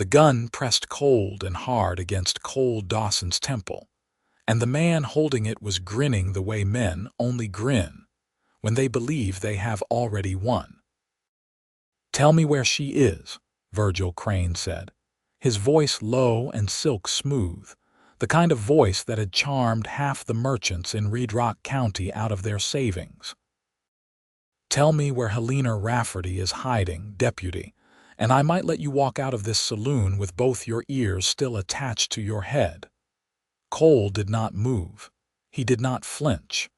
The gun pressed cold and hard against Cole Dawson's temple, and the man holding it was grinning the way men only grin when they believe they have already won. "Tell me where she is," Virgil Crane said, his voice low and silk smooth, the kind of voice that had charmed half the merchants in Red Rock County out of their savings. "Tell me where Helena Rafferty is hiding, deputy, and I might let you walk out of this saloon with both your ears still attached to your head." Cole did not move. He did not flinch.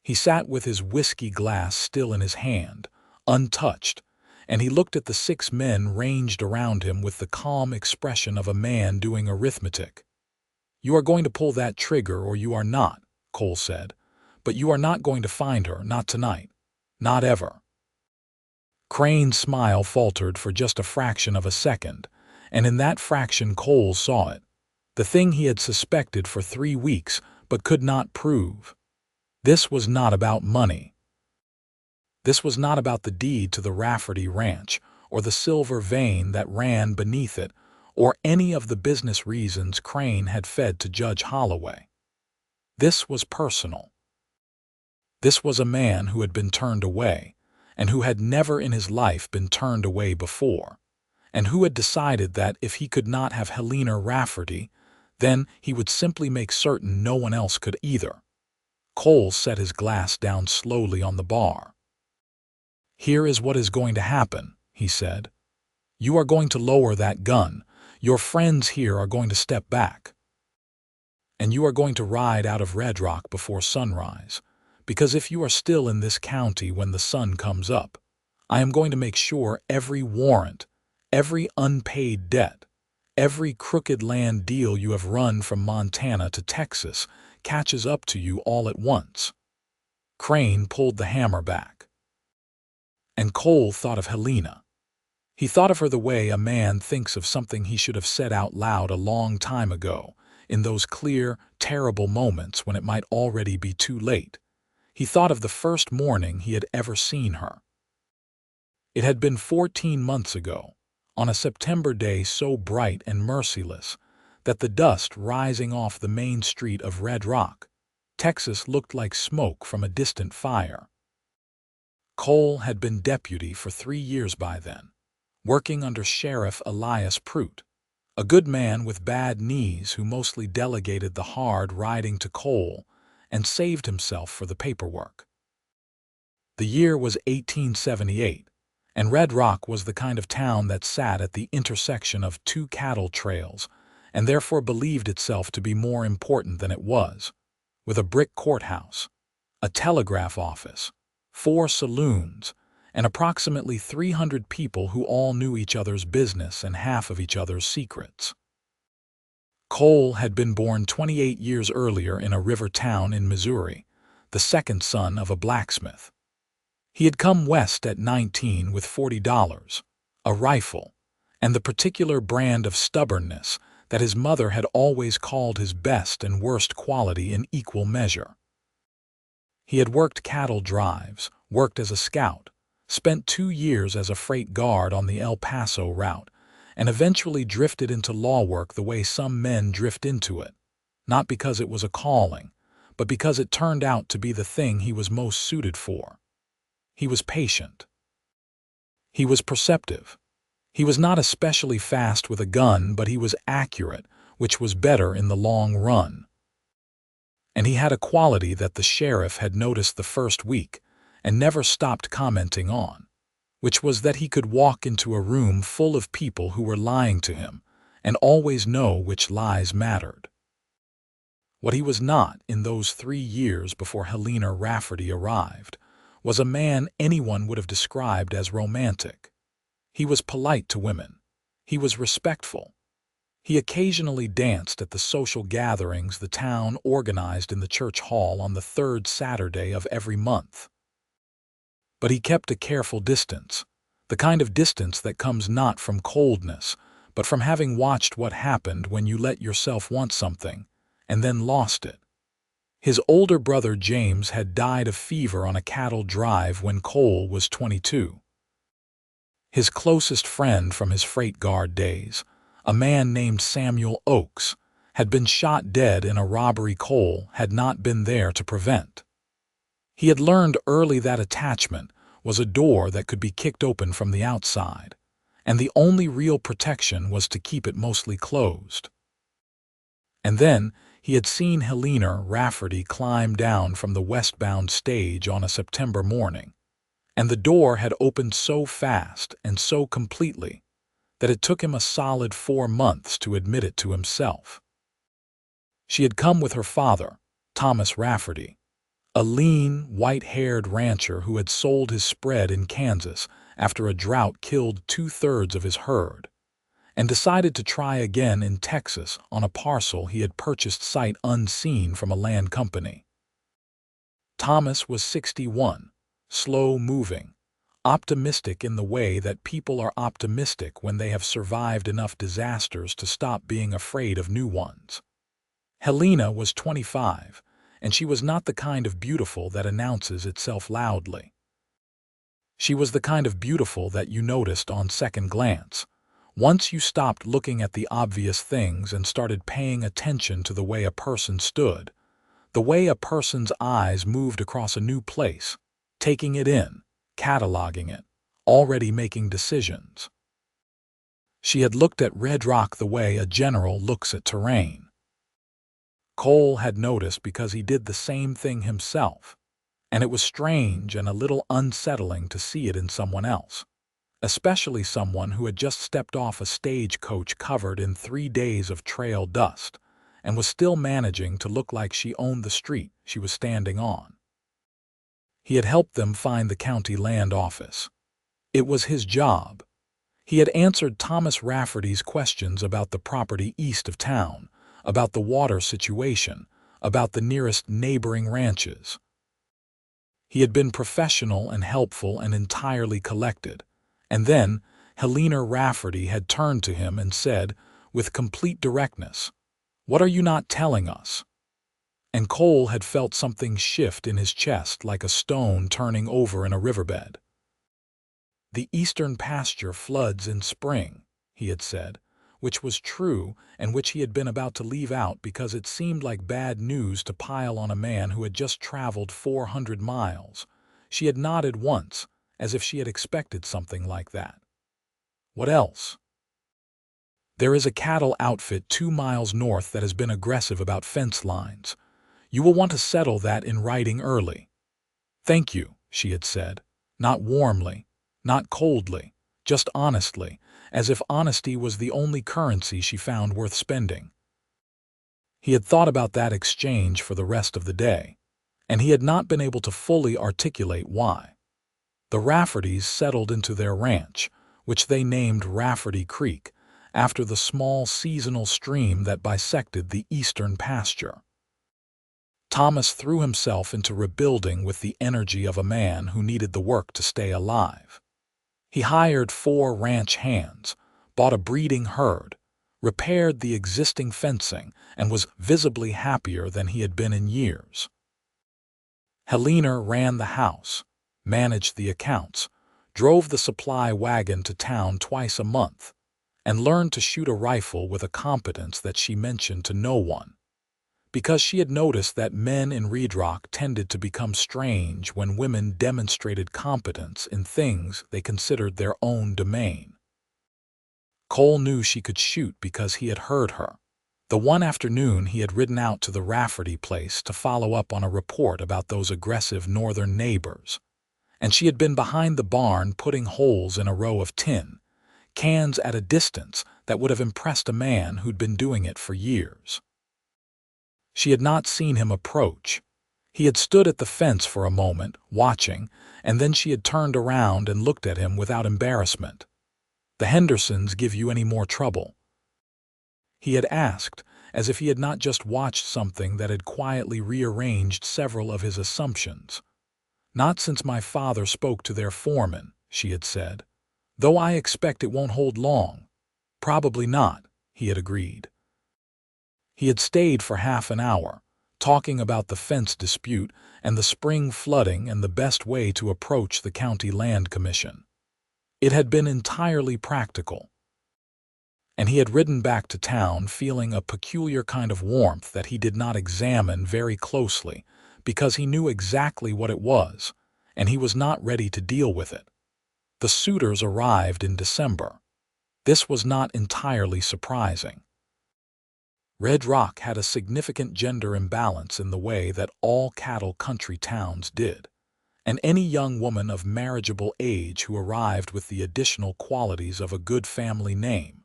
He sat with his whiskey glass still in his hand, untouched, and he looked at the 6 men ranged around him with the calm expression of a man doing arithmetic. "You are going to pull that trigger or you are not," Cole said, "but you are not going to find her, not tonight. Not ever." Crane's smile faltered for just a fraction of a second, and in that fraction Cole saw it, the thing he had suspected for 3 weeks but could not prove. This was not about money. This was not about the deed to the Rafferty Ranch, or the silver vein that ran beneath it, or any of the business reasons Crane had fed to Judge Holloway. This was personal. This was a man who had been turned away, and who had never in his life been turned away before, and who had decided that if he could not have Helena Rafferty, then he would simply make certain no one else could either. Cole set his glass down slowly on the bar. "Here is what is going to happen," he said. "You are going to lower that gun. Your friends here are going to step back. And you are going to ride out of Red Rock before sunrise, because if you are still in this county when the sun comes up, I am going to make sure every warrant, every unpaid debt, every crooked land deal you have run from Montana to Texas catches up to you all at once." Crane pulled the hammer back. And Cole thought of Helena. He thought of her the way a man thinks of something he should have said out loud a long time ago, in those clear, terrible moments when it might already be too late. He thought of the first morning he had ever seen her. It had been 14 months ago, on a September day so bright and merciless that the dust rising off the main street of Red Rock, Texas, looked like smoke from a distant fire. Cole had been deputy for 3 years by then, working under Sheriff Elias Pruitt, a good man with bad knees who mostly delegated the hard riding to Cole and saved himself for the paperwork. The year was 1878, and Red Rock was the kind of town that sat at the intersection of 2 cattle trails and therefore believed itself to be more important than it was, with a brick courthouse, a telegraph office, 4 saloons, and approximately 300 people who all knew each other's business and half of each other's secrets. Cole had been born 28 years earlier in a river town in Missouri, the second son of a blacksmith. He had come west at 19 with $40, a rifle, and the particular brand of stubbornness that his mother had always called his best and worst quality in equal measure. He had worked cattle drives, worked as a scout, spent 2 years as a freight guard on the El Paso route, and eventually drifted into law work the way some men drift into it, not because it was a calling, but because it turned out to be the thing he was most suited for. He was patient. He was perceptive. He was not especially fast with a gun, but he was accurate, which was better in the long run. And he had a quality that the sheriff had noticed the first week and never stopped commenting on, which was that he could walk into a room full of people who were lying to him and always know which lies mattered. What he was not in those 3 years before Helena Rafferty arrived was a man anyone would have described as romantic. He was polite to women. He was respectful. He occasionally danced at the social gatherings the town organized in the church hall on the 3rd Saturday of every month. But he kept a careful distance, the kind of distance that comes not from coldness, but from having watched what happened when you let yourself want something and then lost it. His older brother James had died of fever on a cattle drive when Cole was 22. His closest friend from his freight guard days, a man named Samuel Oakes, had been shot dead in a robbery Cole had not been there to prevent. He had learned early that attachment was a door that could be kicked open from the outside, and the only real protection was to keep it mostly closed. And then he had seen Helena Rafferty climb down from the westbound stage on a September morning, and the door had opened so fast and so completely that it took him a solid 4 months to admit it to himself. She had come with her father, Thomas Rafferty, a lean, white-haired rancher who had sold his spread in Kansas after a drought killed 2/3 of his herd, and decided to try again in Texas on a parcel he had purchased sight unseen from a land company. Thomas was 61, slow-moving, optimistic in the way that people are optimistic when they have survived enough disasters to stop being afraid of new ones. Helena was 25, and she was not the kind of beautiful that announces itself loudly. She was the kind of beautiful that you noticed on second glance, once you stopped looking at the obvious things and started paying attention to the way a person stood, the way a person's eyes moved across a new place, taking it in, cataloging it, already making decisions. She had looked at Red Rock the way a general looks at terrain. Cole had noticed because he did the same thing himself, and it was strange and a little unsettling to see it in someone else, especially someone who had just stepped off a stagecoach covered in 3 days of trail dust and was still managing to look like she owned the street she was standing on. He had helped them find the county land office. It was his job. He had answered Thomas Rafferty's questions about the property east of town, about the water situation, about the nearest neighboring ranches. He had been professional and helpful and entirely collected, and then Helena Rafferty had turned to him and said, with complete directness, "What are you not telling us?" And Cole had felt something shift in his chest like a stone turning over in a riverbed. "The eastern pasture floods in spring," he had said, which was true and which he had been about to leave out because it seemed like bad news to pile on a man who had just traveled 400 miles. She had nodded once, as if she had expected something like that. "What else?" "There is a cattle outfit 2 miles north that has been aggressive about fence lines. You will want to settle that in writing early." "Thank you," she had said, not warmly, not coldly, just honestly, as if honesty was the only currency she found worth spending. He had thought about that exchange for the rest of the day, and he had not been able to fully articulate why. The Raffertys settled into their ranch, which they named Rafferty Creek, after the small seasonal stream that bisected the eastern pasture. Thomas threw himself into rebuilding with the energy of a man who needed the work to stay alive. He hired 4 ranch hands, bought a breeding herd, repaired the existing fencing, and was visibly happier than he had been in years. Helena ran the house, managed the accounts, drove the supply wagon to town twice a month, and learned to shoot a rifle with a competence that she mentioned to no one, because she had noticed that men in Red Rock tended to become strange when women demonstrated competence in things they considered their own domain. Cole knew she could shoot because he had heard her. The one afternoon he had ridden out to the Rafferty place to follow up on a report about those aggressive northern neighbors, and she had been behind the barn putting holes in a row of tin cans at a distance that would have impressed a man who'd been doing it for years. She had not seen him approach. He had stood at the fence for a moment, watching, and then she had turned around and looked at him without embarrassment. "The Hendersons give you any more trouble?" He had asked, as if he had not just watched something that had quietly rearranged several of his assumptions. "Not since my father spoke to their foreman," she had said. "Though I expect it won't hold long." "Probably not," he had agreed. He had stayed for half an hour, talking about the fence dispute and the spring flooding and the best way to approach the county land commission. It had been entirely practical, and he had ridden back to town feeling a peculiar kind of warmth that he did not examine very closely because he knew exactly what it was, and he was not ready to deal with it. The suitors arrived in December. This was not entirely surprising. Red Rock had a significant gender imbalance in the way that all cattle country towns did, and any young woman of marriageable age who arrived with the additional qualities of a good family name,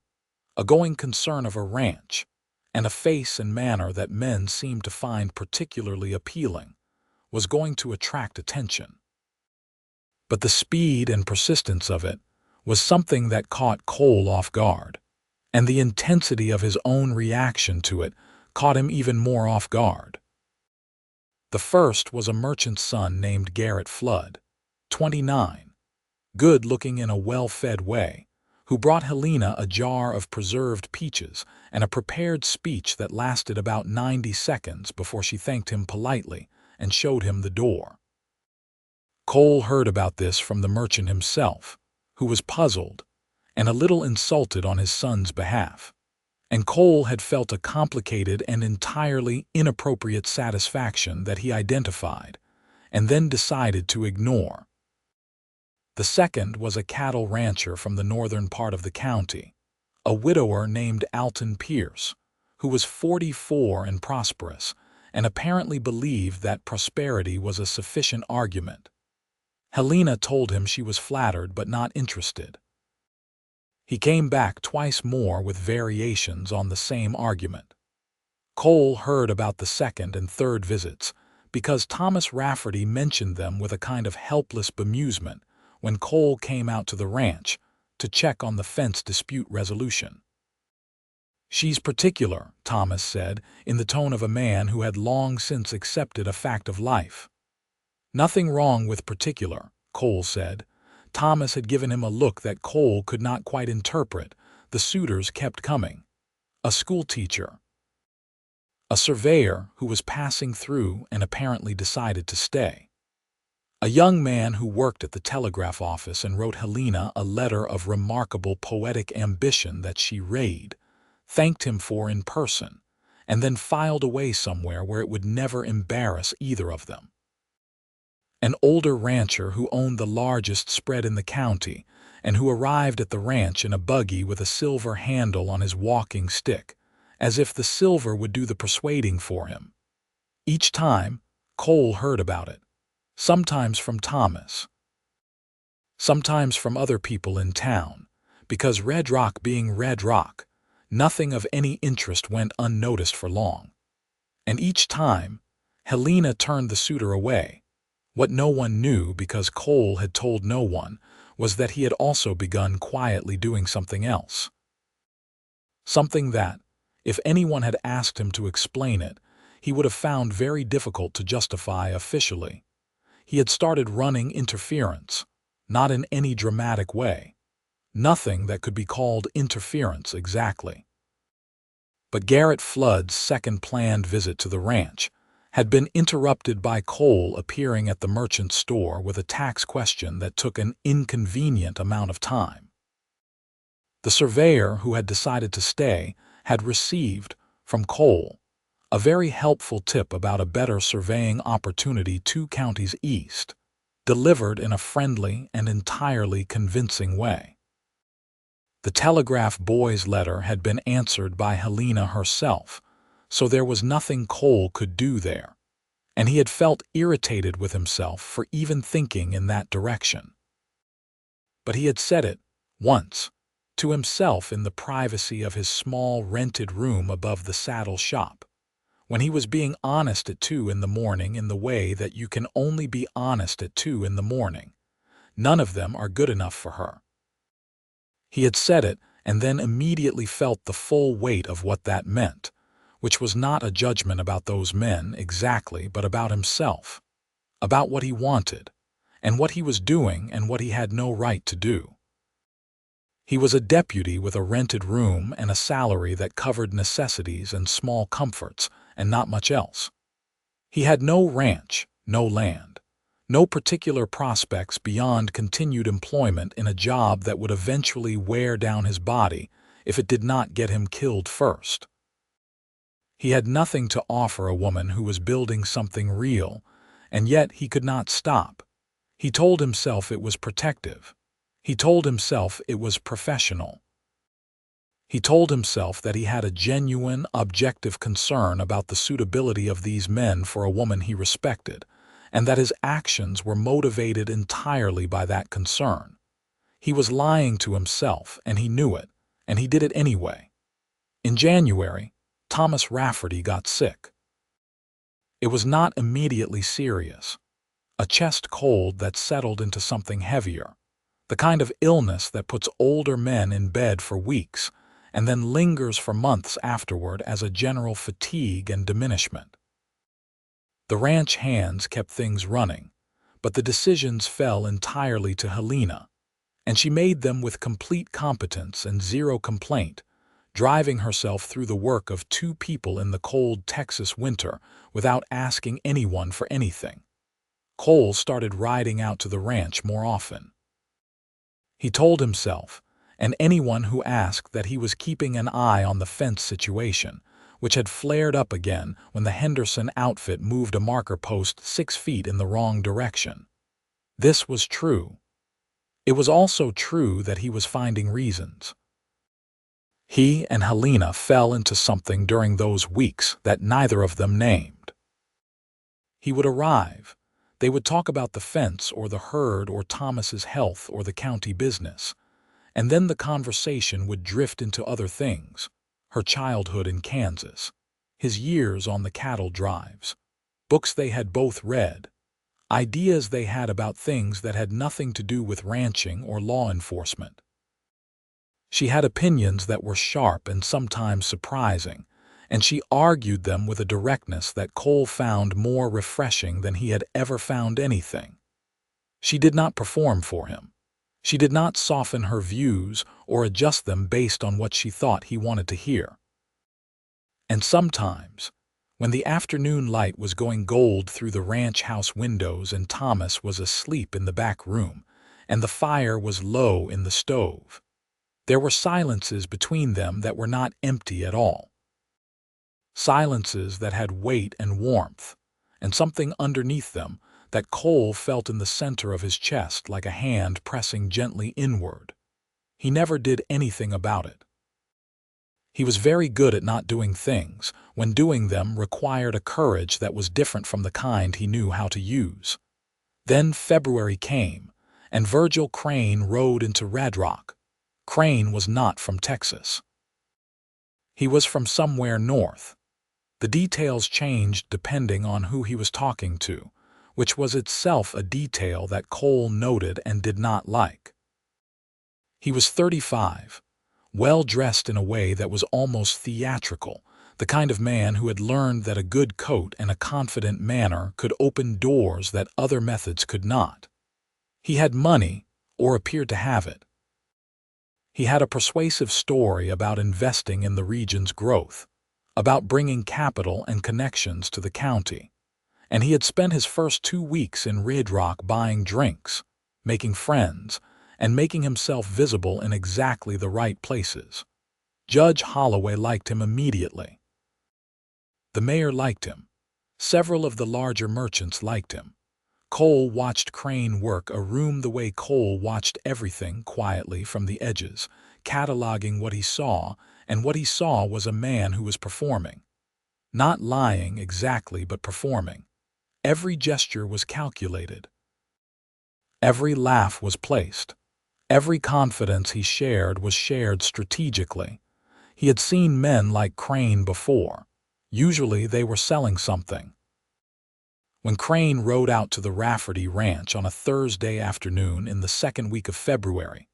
a going concern of a ranch, and a face and manner that men seemed to find particularly appealing, was going to attract attention. But the speed and persistence of it was something that caught Cole off guard, and the intensity of his own reaction to it caught him even more off guard. The first was a merchant's son named Garrett Flood, 29, good-looking in a well-fed way, who brought Helena a jar of preserved peaches and a prepared speech that lasted about 90 seconds before she thanked him politely and showed him the door. Cole heard about this from the merchant himself, who was puzzled and a little insulted on his son's behalf, and Cole had felt a complicated and entirely inappropriate satisfaction that he identified and then decided to ignore. The second was a cattle rancher from the northern part of the county, a widower named Alton Pierce, who was 44 and prosperous, and apparently believed that prosperity was a sufficient argument. Helena told him she was flattered but not interested. He came back twice more with variations on the same argument. Cole heard about the second and third visits because Thomas Rafferty mentioned them with a kind of helpless bemusement when Cole came out to the ranch to check on the fence dispute resolution. "She's particular," Thomas said, in the tone of a man who had long since accepted a fact of life. "Nothing wrong with particular," Cole said. Thomas had given him a look that Cole could not quite interpret. The suitors kept coming. A schoolteacher, a surveyor who was passing through and apparently decided to stay, a young man who worked at the telegraph office and wrote Helena a letter of remarkable poetic ambition that she read, thanked him for in person, and then filed away somewhere where it would never embarrass either of them. An older rancher who owned the largest spread in the county and who arrived at the ranch in a buggy with a silver handle on his walking stick, as if the silver would do the persuading for him. Each time, Cole heard about it, sometimes from Thomas, sometimes from other people in town, because Red Rock being Red Rock, nothing of any interest went unnoticed for long. And each time, Helena turned the suitor away. What no one knew, because Cole had told no one, was that he had also begun quietly doing something else. Something that, if anyone had asked him to explain it, he would have found very difficult to justify officially. He had started running interference, not in any dramatic way. Nothing that could be called interference exactly. But Garrett Flood's second planned visit to the ranch had been interrupted by Cole appearing at the merchant's store with a tax question that took an inconvenient amount of time. The surveyor who had decided to stay had received, from Cole, a very helpful tip about a better surveying opportunity 2 counties east, delivered in a friendly and entirely convincing way. The telegraph boy's letter had been answered by Helena herself, so there was nothing Cole could do there, and he had felt irritated with himself for even thinking in that direction. But he had said it, once, to himself in the privacy of his small rented room above the saddle shop, when he was being honest at 2 in the morning in the way that you can only be honest at 2 in the morning. None of them are good enough for her. He had said it and then immediately felt the full weight of what that meant, which was not a judgment about those men exactly, but about himself, about what he wanted, and what he was doing and what he had no right to do. He was a deputy with a rented room and a salary that covered necessities and small comforts and not much else. He had no ranch, no land, No particular prospects beyond continued employment in a job that would eventually wear down his body if it did not get him killed first. He had nothing to offer a woman who was building something real, and yet he could not stop. He told himself it was protective. He told himself it was professional. He told himself that he had a genuine, objective concern about the suitability of these men for a woman he respected, and that his actions were motivated entirely by that concern. He was lying to himself, and he knew it, and he did it anyway. In January, Thomas Rafferty got sick. It was not immediately serious. A chest cold that settled into something heavier, the kind of illness that puts older men in bed for weeks and then lingers for months afterward as a general fatigue and diminishment. The ranch hands kept things running, but the decisions fell entirely to Helena, and she made them with complete competence and zero complaint, driving herself through the work of 2 people in the cold Texas winter without asking anyone for anything. Cole started riding out to the ranch more often. He told himself, and anyone who asked, that he was keeping an eye on the fence situation, which had flared up again when the Henderson outfit moved a marker post 6 feet in the wrong direction. This was true. It was also true that he was finding reasons. He and Helena fell into something during those weeks that neither of them named. He would arrive. They would talk about the fence or the herd or Thomas's health or the county business. And then the conversation would drift into other things: her childhood in Kansas, his years on the cattle drives, books they had both read, ideas they had about things that had nothing to do with ranching or law enforcement. She had opinions that were sharp and sometimes surprising, and she argued them with a directness that Cole found more refreshing than he had ever found anything. She did not perform for him. She did not soften her views or adjust them based on what she thought he wanted to hear. And sometimes, when the afternoon light was going gold through the ranch house windows and Thomas was asleep in the back room and the fire was low in the stove, there were silences between them that were not empty at all. Silences that had weight and warmth, and something underneath them that Cole felt in the center of his chest like a hand pressing gently inward. He never did anything about it. He was very good at not doing things when doing them required a courage that was different from the kind he knew how to use. Then February came, and Virgil Crane rode into Red Rock. Crane was not from Texas. He was from somewhere north. The details changed depending on who he was talking to, which was itself a detail that Cole noted and did not like. He was 35, well-dressed in a way that was almost theatrical, the kind of man who had learned that a good coat and a confident manner could open doors that other methods could not. He had money, or appeared to have it. He had a persuasive story about investing in the region's growth, about bringing capital and connections to the county. And he had spent his first 2 weeks in Red Rock buying drinks, making friends, and making himself visible in exactly the right places. Judge Holloway liked him immediately. The mayor liked him. Several of the larger merchants liked him. Cole watched Crane work a room the way Cole watched everything quietly from the edges, cataloging what he saw, and what he saw was a man who was performing. Not lying exactly, but performing. Every gesture was calculated. Every laugh was placed. Every confidence he shared was shared strategically. He had seen men like Crane before. Usually they were selling something. When Crane rode out to the Rafferty ranch on a Thursday afternoon in the second week of February,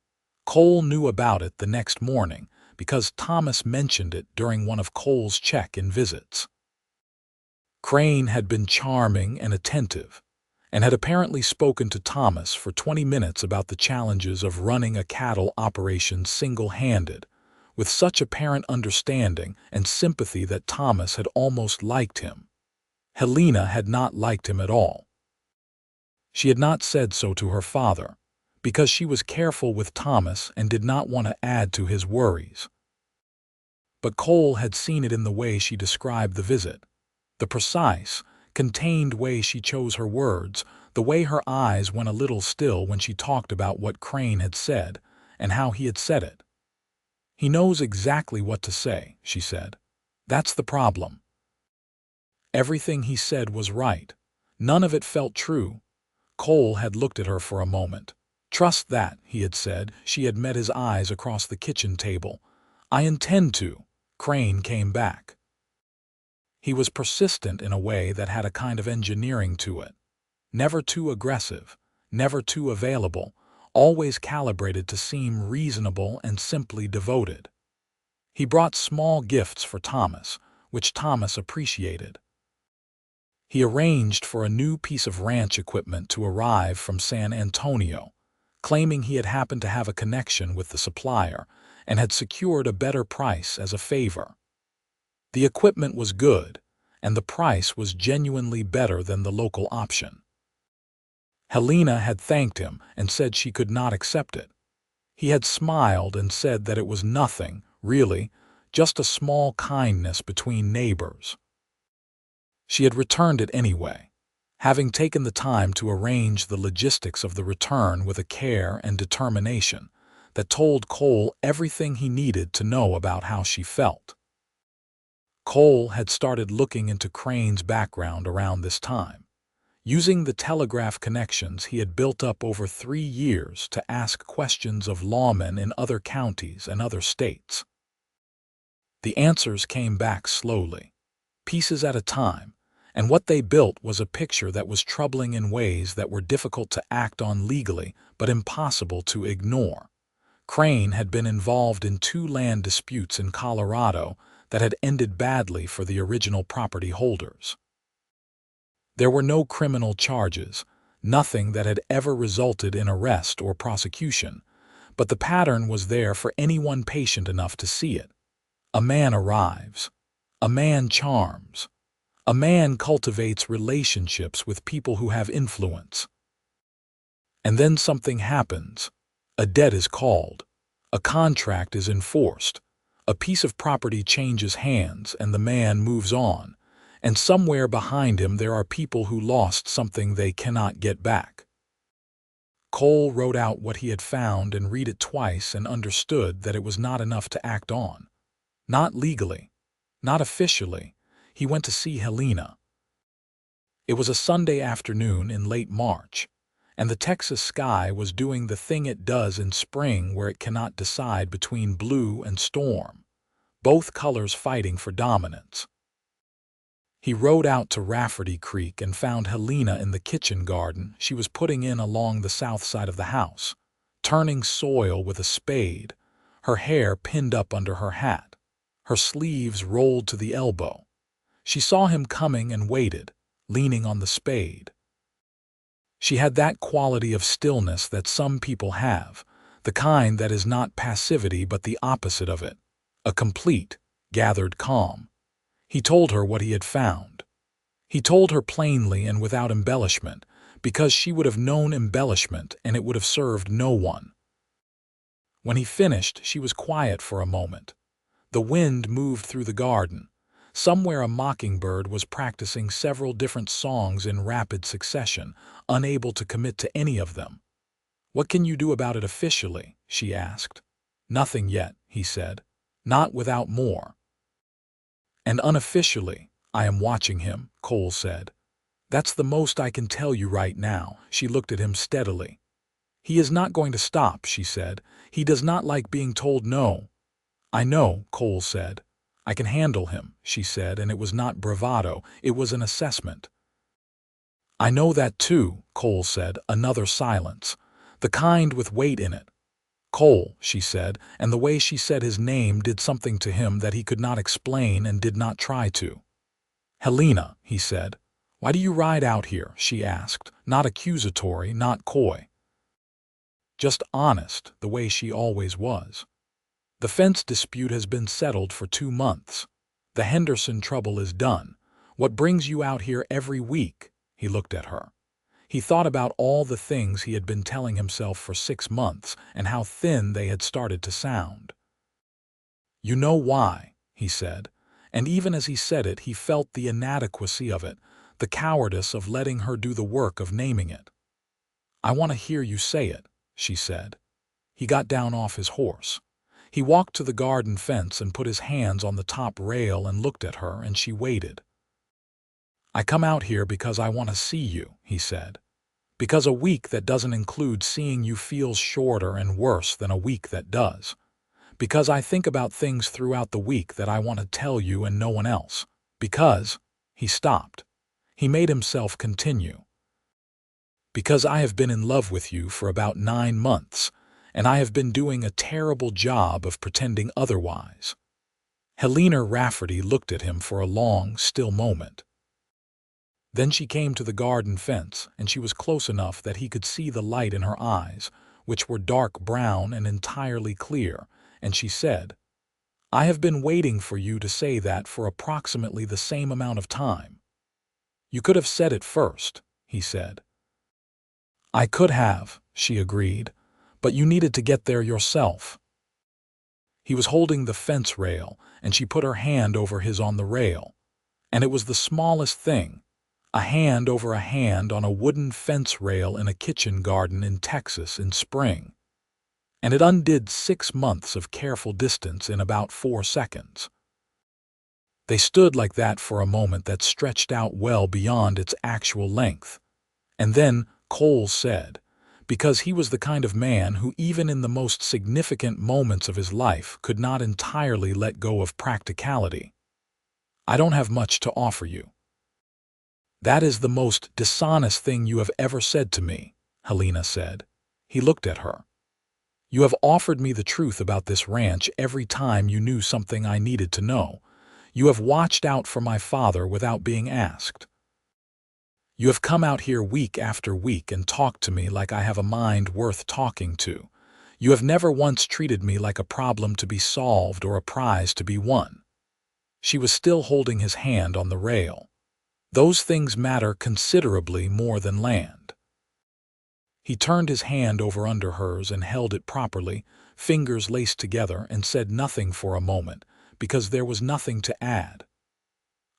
Cole knew about it the next morning because Thomas mentioned it during one of Cole's check-in visits. Crane had been charming and attentive, and had apparently spoken to Thomas for 20 minutes about the challenges of running a cattle operation single-handed, with such apparent understanding and sympathy that Thomas had almost liked him. Helena had not liked him at all. She had not said so to her father, because she was careful with Thomas and did not want to add to his worries. But Cole had seen it in the way she described the visit, the precise, contained way she chose her words, the way her eyes went a little still when she talked about what Crane had said and how he had said it. "He knows exactly what to say," she said. "That's the problem. Everything he said was right. None of it felt true." Cole had looked at her for a moment. "Trust that," he had said. She had met his eyes across the kitchen table. "I intend to." Crane came back. He was persistent in a way that had a kind of engineering to it. Never too aggressive, never too available, always calibrated to seem reasonable and simply devoted. He brought small gifts for Thomas, which Thomas appreciated. He arranged for a new piece of ranch equipment to arrive from San Antonio, claiming he had happened to have a connection with the supplier and had secured a better price as a favor. The equipment was good, and the price was genuinely better than the local option. Helena had thanked him and said she could not accept it. He had smiled and said that it was nothing, really, just a small kindness between neighbors. She had returned it anyway, having taken the time to arrange the logistics of the return with a care and determination that told Cole everything he needed to know about how she felt. Cole had started looking into Crane's background around this time, using the telegraph connections he had built up over 3 years to ask questions of lawmen in other counties and other states. The answers came back slowly, pieces at a time, and what they built was a picture that was troubling in ways that were difficult to act on legally but impossible to ignore. Crane had been involved in 2 land disputes in Colorado that had ended badly for the original property holders. There were no criminal charges, nothing that had ever resulted in arrest or prosecution, but the pattern was there for anyone patient enough to see it. A man arrives. A man charms. A man cultivates relationships with people who have influence. And then something happens. A debt is called. A contract is enforced. A piece of property changes hands and the man moves on. And somewhere behind him there are people who lost something they cannot get back. Cole wrote out what he had found and read it twice and understood that it was not enough to act on. Not legally. Not officially. He went to see Helena. It was a Sunday afternoon in late March, and the Texas sky was doing the thing it does in spring where it cannot decide between blue and storm, both colors fighting for dominance. He rode out to Rafferty Creek and found Helena in the kitchen garden she was putting in along the south side of the house, turning soil with a spade, her hair pinned up under her hat, her sleeves rolled to the elbow. She saw him coming and waited, leaning on the spade. She had that quality of stillness that some people have, the kind that is not passivity but the opposite of it, a complete, gathered calm. He told her what he had found. He told her plainly and without embellishment, because she would have known embellishment and it would have served no one. When he finished, she was quiet for a moment. The wind moved through the garden. Somewhere a mockingbird was practicing several different songs in rapid succession, unable to commit to any of them. "What can you do about it officially?" she asked. "Nothing yet," he said. "Not without more." "And unofficially, I am watching him," Cole said. "That's the most I can tell you right now." She looked at him steadily. "He is not going to stop," she said. "He does not like being told no." "I know," Cole said. "I can handle him," she said, and it was not bravado, it was an assessment. "I know that too," Cole said, another silence, the kind with weight in it. "Cole," she said, and the way she said his name did something to him that he could not explain and did not try to. "Helena," he said. "Why do you ride out here?" she asked, not accusatory, not coy. Just honest, the way she always was. "The fence dispute has been settled for 2 months. The Henderson trouble is done. What brings you out here every week?" He looked at her. He thought about all the things he had been telling himself for 6 months and how thin they had started to sound. "You know why," he said, and even as he said it, he felt the inadequacy of it, the cowardice of letting her do the work of naming it. "I want to hear you say it," she said. He got down off his horse. He walked to the garden fence and put his hands on the top rail and looked at her, and she waited. "I come out here because I want to see you," he said. "Because a week that doesn't include seeing you feels shorter and worse than a week that does. Because I think about things throughout the week that I want to tell you and no one else. Because—" He stopped. He made himself continue. "Because I have been in love with you for about 9 months, and I have been doing a terrible job of pretending otherwise." Helena Rafferty looked at him for a long, still moment. Then she came to the garden fence, and she was close enough that he could see the light in her eyes, which were dark brown and entirely clear, and she said, "I have been waiting for you to say that for approximately the same amount of time." "You could have said it first," he said. "I could have," she agreed, "but you needed to get there yourself." He was holding the fence rail, and she put her hand over his on the rail. And it was the smallest thing, a hand over a hand on a wooden fence rail in a kitchen garden in Texas in spring. And it undid 6 months of careful distance in about 4 seconds. They stood like that for a moment that stretched out well beyond its actual length. And then Cole said, because he was the kind of man who even in the most significant moments of his life could not entirely let go of practicality, "I don't have much to offer you." "That is the most dishonest thing you have ever said to me," Helena said. He looked at her. "You have offered me the truth about this ranch every time you knew something I needed to know. You have watched out for my father without being asked. You have come out here week after week and talked to me like I have a mind worth talking to. You have never once treated me like a problem to be solved or a prize to be won." She was still holding his hand on the rail. "Those things matter considerably more than land." He turned his hand over under hers and held it properly, fingers laced together, and said nothing for a moment, because there was nothing to add.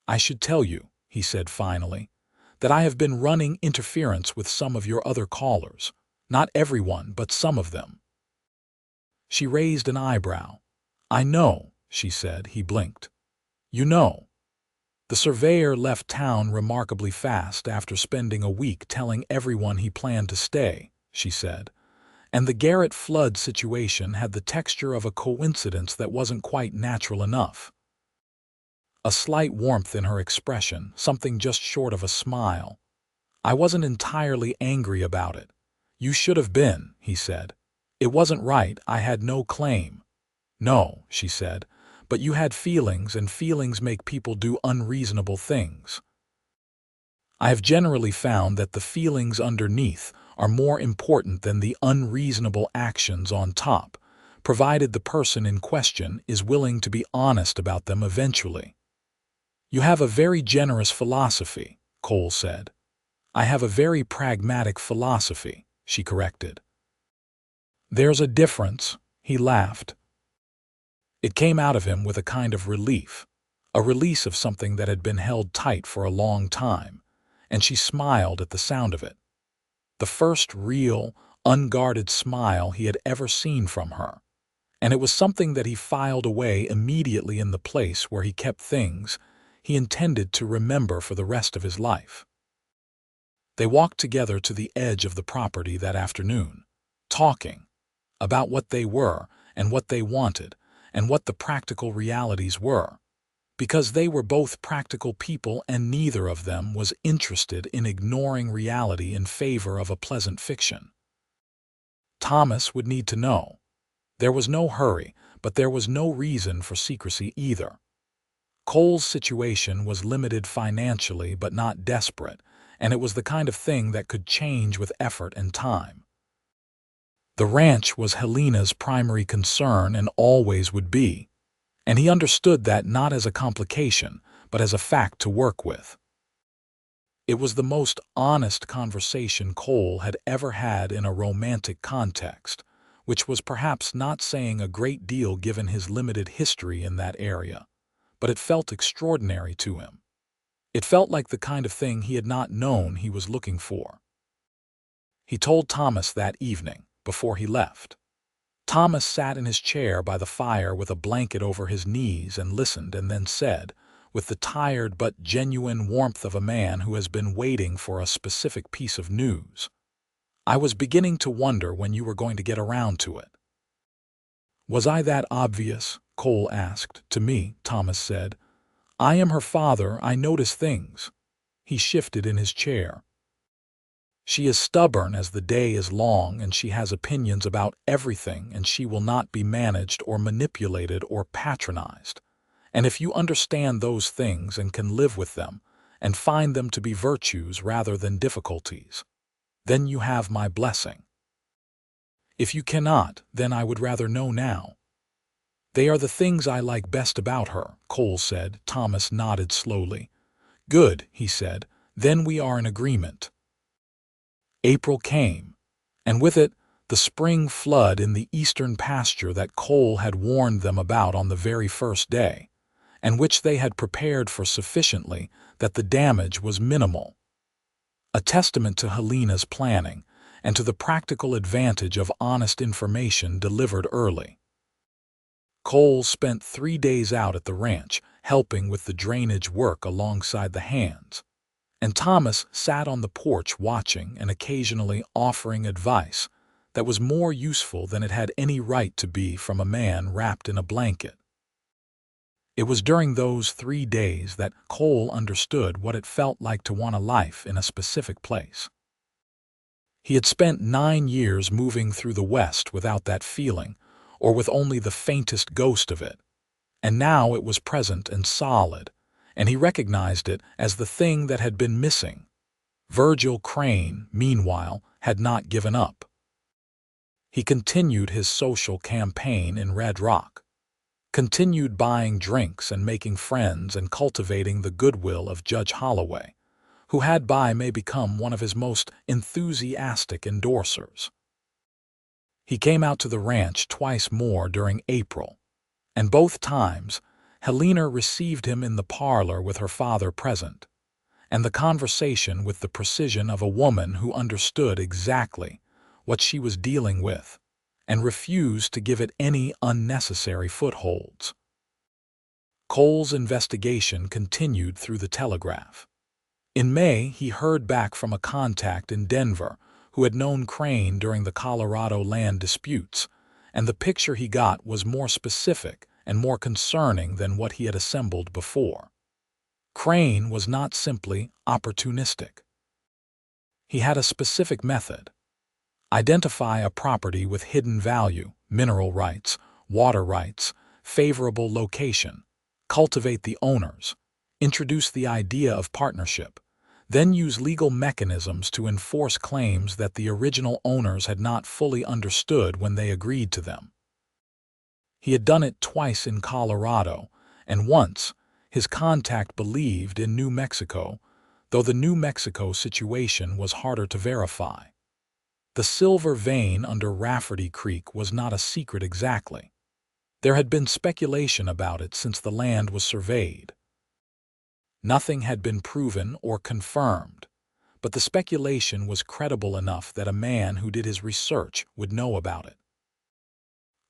"I should tell you," he said finally, "that I have been running interference with some of your other callers. Not everyone, but some of them." She raised an eyebrow. "I know," she said. He blinked. "You know." "The surveyor left town remarkably fast after spending a week telling everyone he planned to stay," she said. "And the Garrett flood situation had the texture of a coincidence that wasn't quite natural enough." A slight warmth in her expression, something just short of a smile. "I wasn't entirely angry about it. You should have been," he said. "It wasn't right. I had no claim." "No," she said, "but you had feelings, and feelings make people do unreasonable things. I have generally found that the feelings underneath are more important than the unreasonable actions on top, provided the person in question is willing to be honest about them eventually." "You have a very generous philosophy," Cole said. "I have a very pragmatic philosophy," she corrected. "There's a difference," he laughed. It came out of him with a kind of relief, a release of something that had been held tight for a long time, and she smiled at the sound of it. The first real, unguarded smile he had ever seen from her, and it was something that he filed away immediately in the place where he kept things he intended to remember for the rest of his life. They walked together to the edge of the property that afternoon, talking about what they were and what they wanted and what the practical realities were, because they were both practical people and neither of them was interested in ignoring reality in favor of a pleasant fiction. Thomas would need to know. There was no hurry, but there was no reason for secrecy either. Cole's situation was limited financially but not desperate, and it was the kind of thing that could change with effort and time. The ranch was Helena's primary concern and always would be, and he understood that not as a complication, but as a fact to work with. It was the most honest conversation Cole had ever had in a romantic context, which was perhaps not saying a great deal given his limited history in that area, but it felt extraordinary to him. It felt like the kind of thing he had not known he was looking for. He told Thomas that evening, before he left. Thomas sat in his chair by the fire with a blanket over his knees and listened, and then said, with the tired but genuine warmth of a man who has been waiting for a specific piece of news, "I was beginning to wonder when you were going to get around to it." "Was I that obvious?" Cole asked. "To me," Thomas said. "I am her father. I notice things." He shifted in his chair. "She is stubborn as the day is long, and she has opinions about everything, and she will not be managed or manipulated or patronized. And if you understand those things and can live with them, and find them to be virtues rather than difficulties, then you have my blessing. If you cannot, then I would rather know now." "They are the things I like best about her," Cole said. Thomas nodded slowly. "Good," he said. "Then we are in agreement." April came, and with it the spring flood in the eastern pasture that Cole had warned them about on the very first day, and which they had prepared for sufficiently that the damage was minimal. A testament to Helena's planning and to the practical advantage of honest information delivered early. Cole spent 3 days out at the ranch, helping with the drainage work alongside the hands, and Thomas sat on the porch watching and occasionally offering advice that was more useful than it had any right to be from a man wrapped in a blanket. It was during those 3 days that Cole understood what it felt like to want a life in a specific place. He had spent 9 years moving through the West without that feeling, or with only the faintest ghost of it, and now it was present and solid, and he recognized it as the thing that had been missing. Virgil Crane, meanwhile, had not given up. He continued his social campaign in Red Rock, continued buying drinks and making friends and cultivating the goodwill of Judge Holloway, who had by may become one of his most enthusiastic endorsers. He came out to the ranch twice more during April, and both times Helena received him in the parlor with her father present, and the conversation with the precision of a woman who understood exactly what she was dealing with and refused to give it any unnecessary footholds. Cole's investigation continued through the Telegraph. In May, he heard back from a contact in Denver who had known Crane during the Colorado land disputes, and the picture he got was more specific and more concerning than what he had assembled before. Crane was not simply opportunistic. He had a specific method. Identify a property with hidden value, mineral rights, water rights, favorable location, cultivate the owners, introduce the idea of partnership, then use legal mechanisms to enforce claims that the original owners had not fully understood when they agreed to them. He had done it twice in Colorado, and once, his contact believed, in New Mexico, though the New Mexico situation was harder to verify. The silver vein under Rafferty Creek was not a secret exactly. There had been speculation about it since the land was surveyed. Nothing had been proven or confirmed, but the speculation was credible enough that a man who did his research would know about it.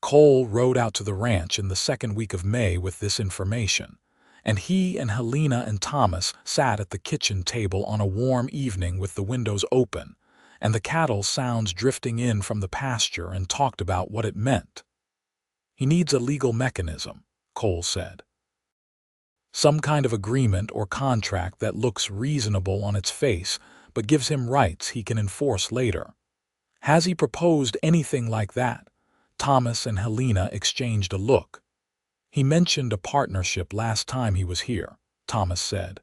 Cole rode out to the ranch in the second week of May with this information, and he and Helena and Thomas sat at the kitchen table on a warm evening with the windows open and the cattle sounds drifting in from the pasture, and talked about what it meant. "He needs a legal mechanism," Cole said. "Some kind of agreement or contract that looks reasonable on its face but gives him rights he can enforce later." "Has he proposed anything like that?" Thomas and Helena exchanged a look. "He mentioned a partnership last time he was here," Thomas said.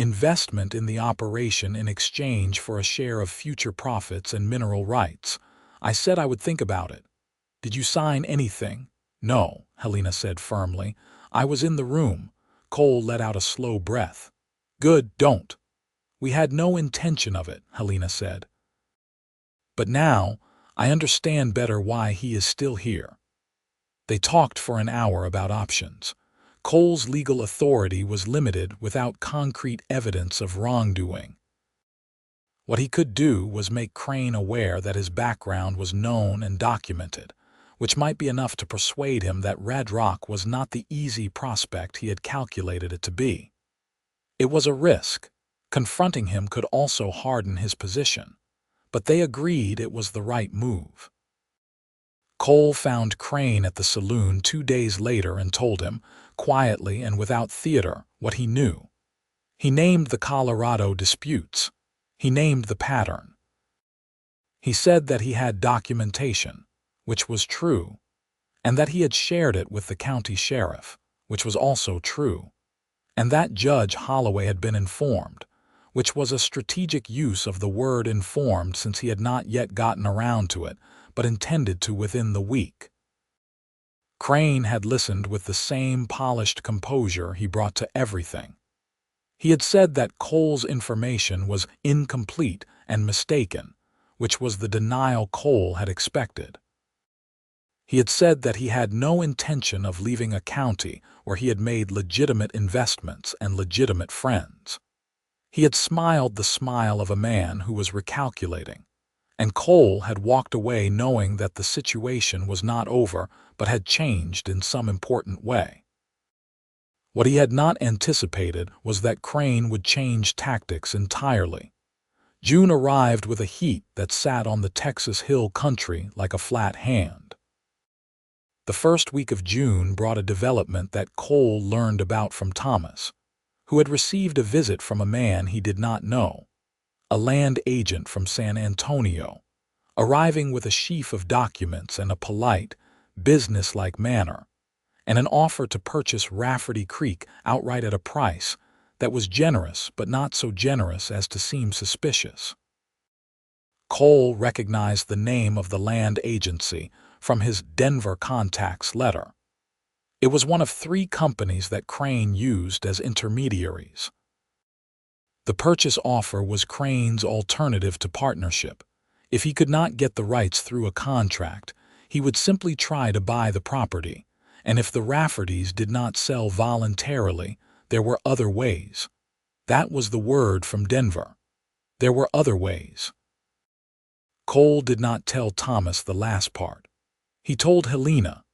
"Investment in the operation in exchange for a share of future profits and mineral rights. I said I would think about it." "Did you sign anything?" "No," Helena said firmly. "I was in the room." Cole let out a slow breath. "Good, don't." "We had no intention of it," Helena said. "But now, I understand better why he is still here." They talked for an hour about options. Cole's legal authority was limited without concrete evidence of wrongdoing. What he could do was make Crane aware that his background was known and documented, which might be enough to persuade him that Red Rock was not the easy prospect he had calculated it to be. It was a risk. Confronting him could also harden his position, but they agreed it was the right move. Cole found Crane at the saloon 2 days later and told him, quietly and without theater, what he knew. He named the Colorado disputes. He named the pattern. He said that he had documentation, which was true, and that he had shared it with the county sheriff, which was also true, and that Judge Holloway had been informed, which was a strategic use of the word informed since he had not yet gotten around to it, but intended to within the week. Crane had listened with the same polished composure he brought to everything. He had said that Cole's information was incomplete and mistaken, which was the denial Cole had expected. He had said that he had no intention of leaving a county where he had made legitimate investments and legitimate friends. He had smiled the smile of a man who was recalculating, and Cole had walked away knowing that the situation was not over but had changed in some important way. What he had not anticipated was that Crane would change tactics entirely. June arrived with a heat that sat on the Texas hill country like a flat hand. The first week of June brought a development that Cole learned about from Thomas, who had received a visit from a man he did not know, a land agent from San Antonio, arriving with a sheaf of documents and a polite, businesslike manner, and an offer to purchase Rafferty Creek outright at a price that was generous but not so generous as to seem suspicious. Cole recognized the name of the land agency from his Denver contacts letter. It was one of 3 companies that Crane used as intermediaries. The purchase offer was Crane's alternative to partnership. If he could not get the rights through a contract, he would simply try to buy the property, and if the Raffertys did not sell voluntarily, there were other ways. That was the word from Denver. There were other ways. Cole did not tell Thomas the last part. He told Helena.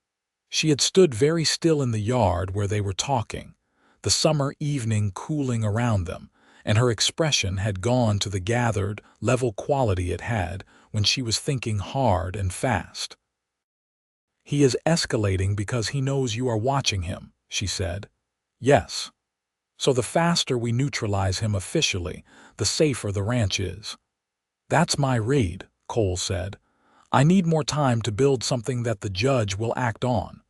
She had stood very still in the yard where they were talking, the summer evening cooling around them, and her expression had gone to the gathered, level quality it had when she was thinking hard and fast. "He is escalating because he knows you are watching him," she said. "Yes. So the faster we neutralize him officially, the safer the ranch is." "That's my read," Cole said. "I need more time to build something that the judge will act on.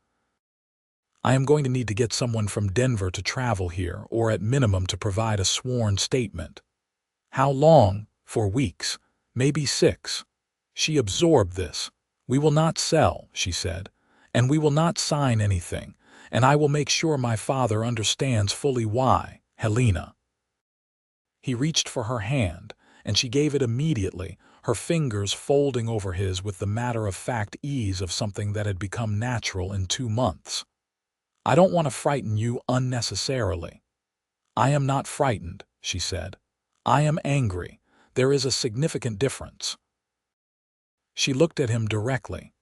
I am going to need to get someone from Denver to travel here, or at minimum to provide a sworn statement." "How long?" "For weeks, maybe 6. She absorbed this. "We will not sell," she said, "and we will not sign anything, and I will make sure my father understands fully why, Helena." He reached for her hand, and she gave it immediately, her fingers folding over his with the matter-of-fact ease of something that had become natural in 2 months. "I don't want to frighten you unnecessarily." "I am not frightened," she said. "I am angry. There is a significant difference." She looked at him directly.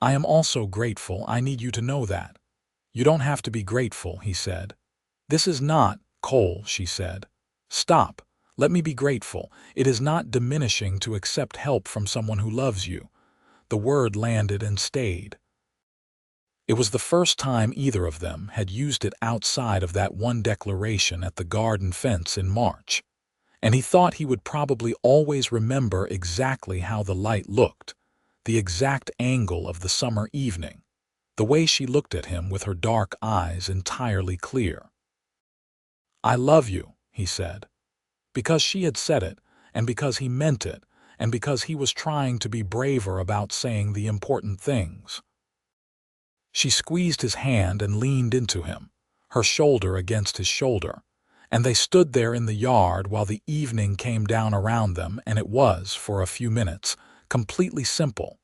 "I am also grateful. I need you to know that." "You don't have to be grateful," he said. "This is not, Cole," she said. "Stop. Let me be grateful. It is not diminishing to accept help from someone who loves you." The word landed and stayed. It was the first time either of them had used it outside of that one declaration at the garden fence in March, and he thought he would probably always remember exactly how the light looked, the exact angle of the summer evening, the way she looked at him with her dark eyes entirely clear. "I love you," he said. Because she had said it, and because he meant it, and because he was trying to be braver about saying the important things. She squeezed his hand and leaned into him, her shoulder against his shoulder, and they stood there in the yard while the evening came down around them, and it was, for a few minutes, completely simple.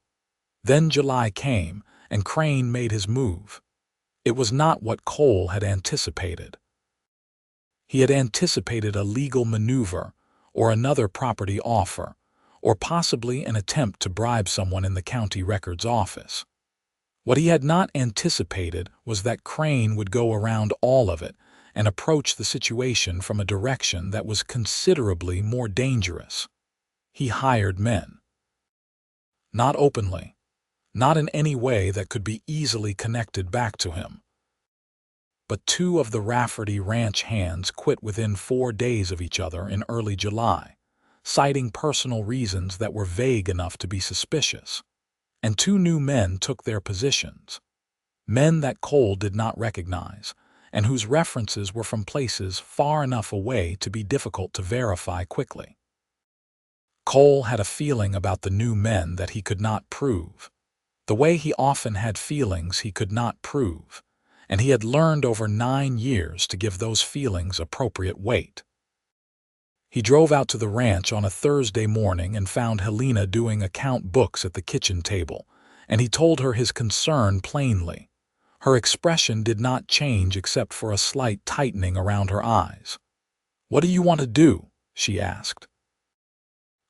Then July came, and Crane made his move. It was not what Cole had anticipated. He had anticipated a legal maneuver, or another property offer, or possibly an attempt to bribe someone in the county records office. What he had not anticipated was that Crane would go around all of it and approach the situation from a direction that was considerably more dangerous. He hired men. Not openly, not in any way that could be easily connected back to him. But two of the Rafferty ranch hands quit within 4 days of each other in early July, citing personal reasons that were vague enough to be suspicious. And 2 new men took their positions. Men that Cole did not recognize, and whose references were from places far enough away to be difficult to verify quickly. Cole had a feeling about the new men that he could not prove, the way he often had feelings he could not prove, and he had learned over 9 years to give those feelings appropriate weight. He drove out to the ranch on a Thursday morning and found Helena doing account books at the kitchen table, and he told her his concern plainly. Her expression did not change except for a slight tightening around her eyes. "What do you want to do?" she asked.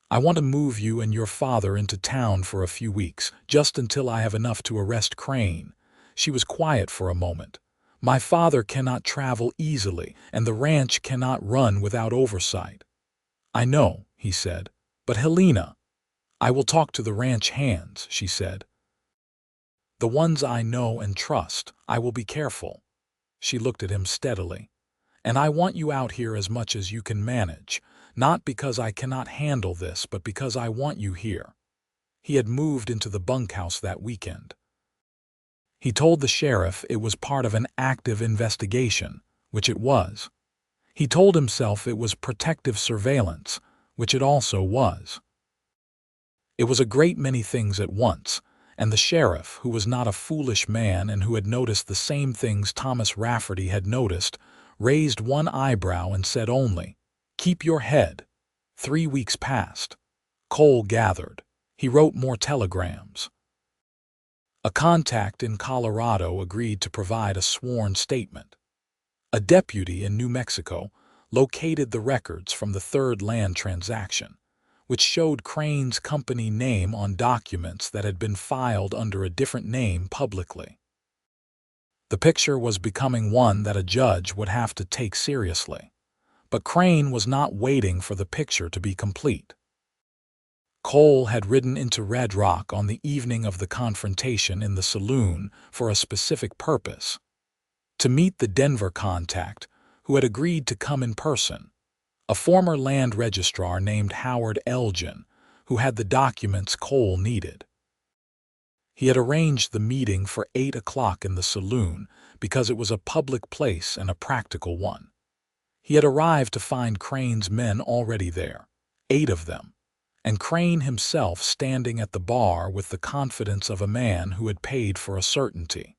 "I want to move you and your father into town for a few weeks, just until I have enough to arrest Crane." She was quiet for a moment. "My father cannot travel easily, and the ranch cannot run without oversight." "I know," he said, "but Helena—" "I will talk to the ranch hands," she said. "The ones I know and trust. I will be careful." She looked at him steadily. "And I want you out here as much as you can manage, not because I cannot handle this, but because I want you here." He had moved into the bunkhouse that weekend. He told the sheriff it was part of an active investigation, which it was. He told himself it was protective surveillance, which it also was. It was a great many things at once, and the sheriff, who was not a foolish man and who had noticed the same things Thomas Rafferty had noticed, raised one eyebrow and said only, "Keep your head." 3 weeks passed. Cole gathered. He wrote more telegrams. A contact in Colorado agreed to provide a sworn statement. A deputy in New Mexico located the records from the third land transaction, which showed Crane's company name on documents that had been filed under a different name publicly. The picture was becoming one that a judge would have to take seriously, but Crane was not waiting for the picture to be complete. Cole had ridden into Red Rock on the evening of the confrontation in the saloon for a specific purpose: to meet the Denver contact who had agreed to come in person, a former land registrar named Howard Elgin, who had the documents Cole needed. He had arranged the meeting for 8 o'clock in the saloon because it was a public place and a practical one. He had arrived to find Crane's men already there, 8 of them, and Crane himself standing at the bar with the confidence of a man who had paid for a certainty.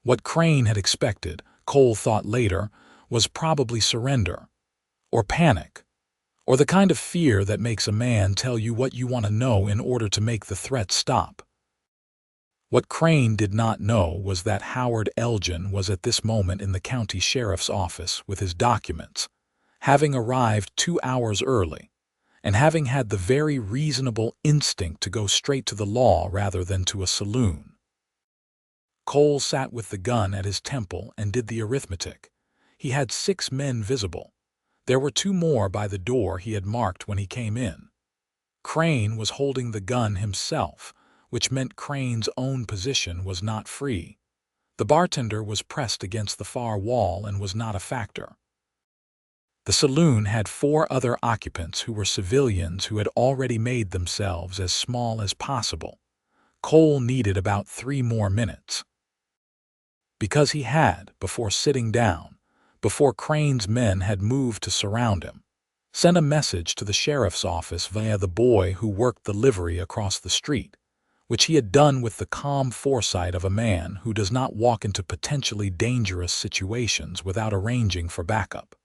What Crane had expected, Cole thought later, was probably surrender, or panic, or the kind of fear that makes a man tell you what you want to know in order to make the threat stop. What Crane did not know was that Howard Elgin was at this moment in the county sheriff's office with his documents, having arrived 2 hours early, and having had the very reasonable instinct to go straight to the law rather than to a saloon. Cole sat with the gun at his temple and did the arithmetic. He had 6 men visible. There were 2 more by the door he had marked when he came in. Crane was holding the gun himself, which meant Crane's own position was not free. The bartender was pressed against the far wall and was not a factor. The saloon had 4 other occupants who were civilians who had already made themselves as small as possible. Cole needed about 3 more minutes. Because he had, before sitting down, before Crane's men had moved to surround him, sent a message to the sheriff's office via the boy who worked the livery across the street, which he had done with the calm foresight of a man who does not walk into potentially dangerous situations without arranging for backup.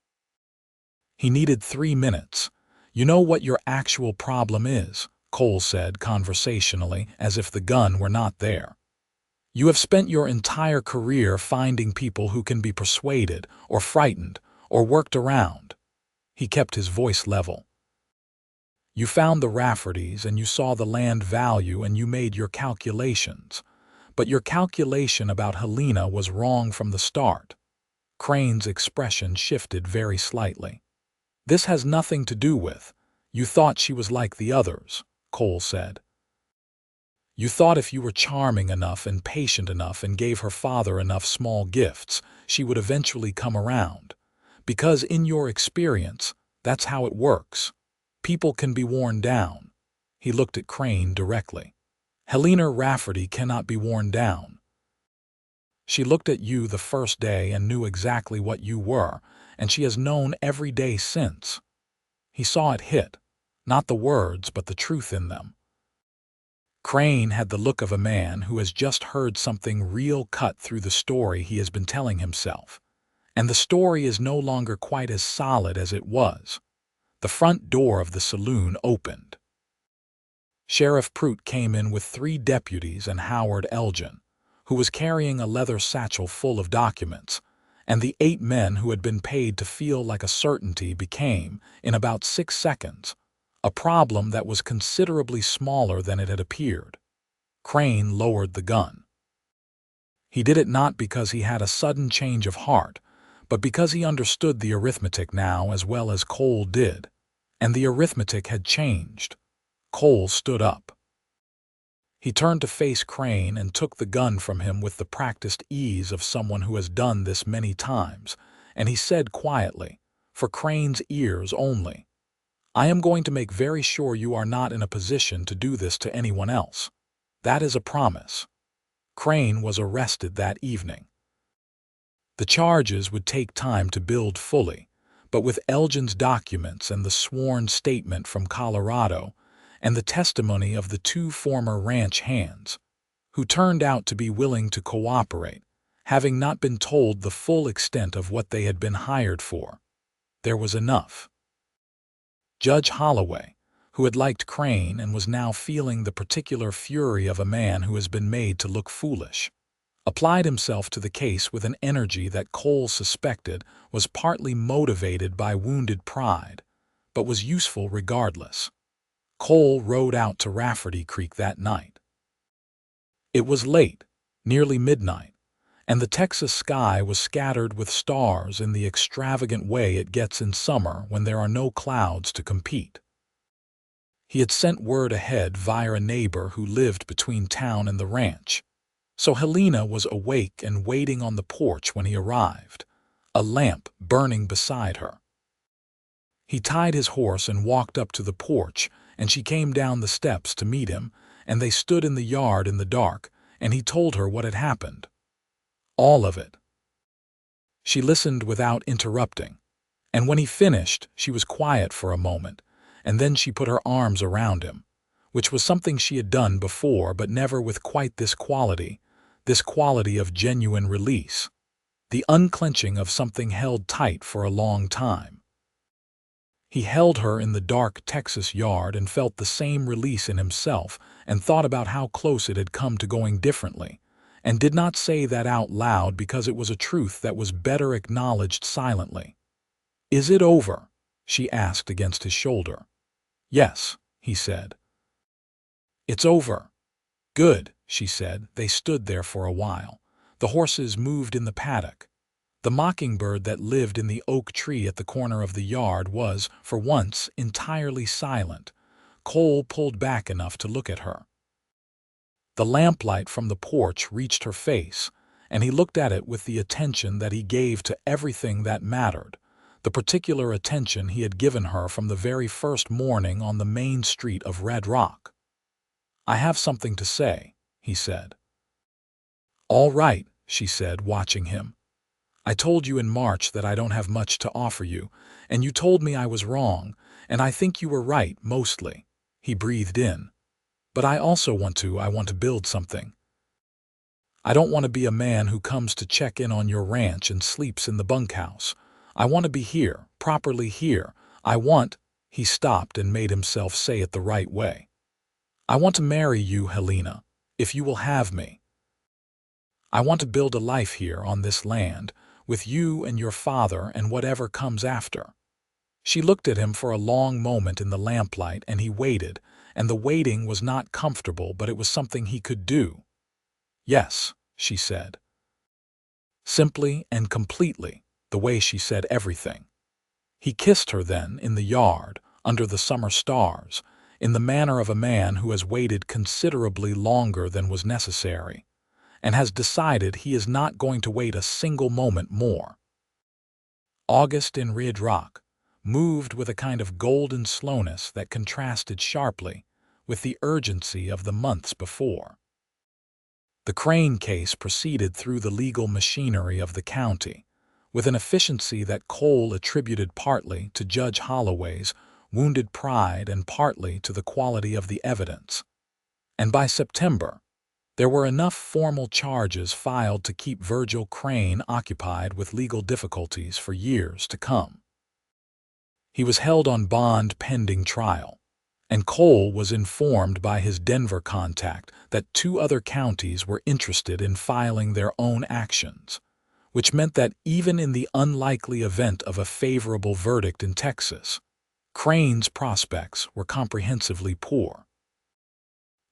He needed 3 minutes. You know what your actual problem is, Cole said conversationally, as if the gun were not there. You have spent your entire career finding people who can be persuaded, or frightened, or worked around. He kept his voice level. You found the Raffertys and you saw the land value and you made your calculations. But your calculation about Helena was wrong from the start. Crane's expression shifted very slightly. This has nothing to do with, you thought she was like the others, Cole said. You thought if you were charming enough and patient enough and gave her father enough small gifts, she would eventually come around. Because in your experience, that's how it works. People can be worn down. He looked at Crane directly. Helena Rafferty cannot be worn down. She looked at you the first day and knew exactly what you were, and she has known every day since. He saw it hit, not the words but the truth in them. Crane had the look of a man who has just heard something real cut through the story he has been telling himself. And the story is no longer quite as solid as it was. The front door of the saloon opened. Sheriff Prout came in with 3 deputies and Howard Elgin, who was carrying a leather satchel full of documents, and the 8 men who had been paid to feel like a certainty became, in about 6 seconds, a problem that was considerably smaller than it had appeared. Crane lowered the gun. He did it not because he had a sudden change of heart, but because he understood the arithmetic now as well as Cole did, and the arithmetic had changed. Cole stood up. He turned to face Crane and took the gun from him with the practiced ease of someone who has done this many times, and he said quietly, for Crane's ears only, I am going to make very sure you are not in a position to do this to anyone else. That is a promise. Crane was arrested that evening. The charges would take time to build fully, but with Elgin's documents and the sworn statement from Colorado and the testimony of the 2 former ranch hands, who turned out to be willing to cooperate, having not been told the full extent of what they had been hired for, there was enough. Judge Holloway, who had liked Crane and was now feeling the particular fury of a man who has been made to look foolish, applied himself to the case with an energy that Cole suspected was partly motivated by wounded pride, but was useful regardless. Cole rode out to Rafferty Creek that night. It was late, nearly midnight, and the Texas sky was scattered with stars in the extravagant way it gets in summer when there are no clouds to compete. He had sent word ahead via a neighbor who lived between town and the ranch, so Helena was awake and waiting on the porch when he arrived, a lamp burning beside her. He tied his horse and walked up to the porch, and she came down the steps to meet him, and they stood in the yard in the dark, and he told her what had happened. All of it. She listened without interrupting, and when he finished, she was quiet for a moment, and then she put her arms around him, which was something she had done before but never with quite this quality of genuine release, the unclenching of something held tight for a long time. He held her in the dark Texas yard and felt the same release in himself and thought about how close it had come to going differently, and did not say that out loud because it was a truth that was better acknowledged silently. "Is it over?" she asked against his shoulder. "Yes," he said. "It's over." "Good," she said. They stood there for a while. The horses moved in the paddock. The mockingbird that lived in the oak tree at the corner of the yard was, for once, entirely silent. Cole pulled back enough to look at her. The lamplight from the porch reached her face, and he looked at it with the attention that he gave to everything that mattered, the particular attention he had given her from the very first morning on the main street of Red Rock. "I have something to say," he said. "All right," she said, watching him. "I told you in March that I don't have much to offer you, and you told me I was wrong, and I think you were right, mostly." He breathed in. "But I also want to build something. I don't want to be a man who comes to check in on your ranch and sleeps in the bunkhouse. I want to be here, properly here. I want—" He stopped and made himself say it the right way. "I want to marry you, Helena, if you will have me. I want to build a life here on this land, with you and your father and whatever comes after." She looked at him for a long moment in the lamplight, and he waited, and the waiting was not comfortable, but it was something he could do. "Yes," she said. Simply and completely, the way she said everything. He kissed her then, in the yard, under the summer stars, in the manner of a man who has waited considerably longer than was necessary, and has decided he is not going to wait a single moment more. August in Rid Rock moved with a kind of golden slowness that contrasted sharply with the urgency of the months before. The Crane case proceeded through the legal machinery of the county, with an efficiency that Cole attributed partly to Judge Holloway's wounded pride and partly to the quality of the evidence. And by September, there were enough formal charges filed to keep Virgil Crane occupied with legal difficulties for years to come. He was held on bond pending trial, and Cole was informed by his Denver contact that 2 other counties were interested in filing their own actions, which meant that even in the unlikely event of a favorable verdict in Texas, Crane's prospects were comprehensively poor.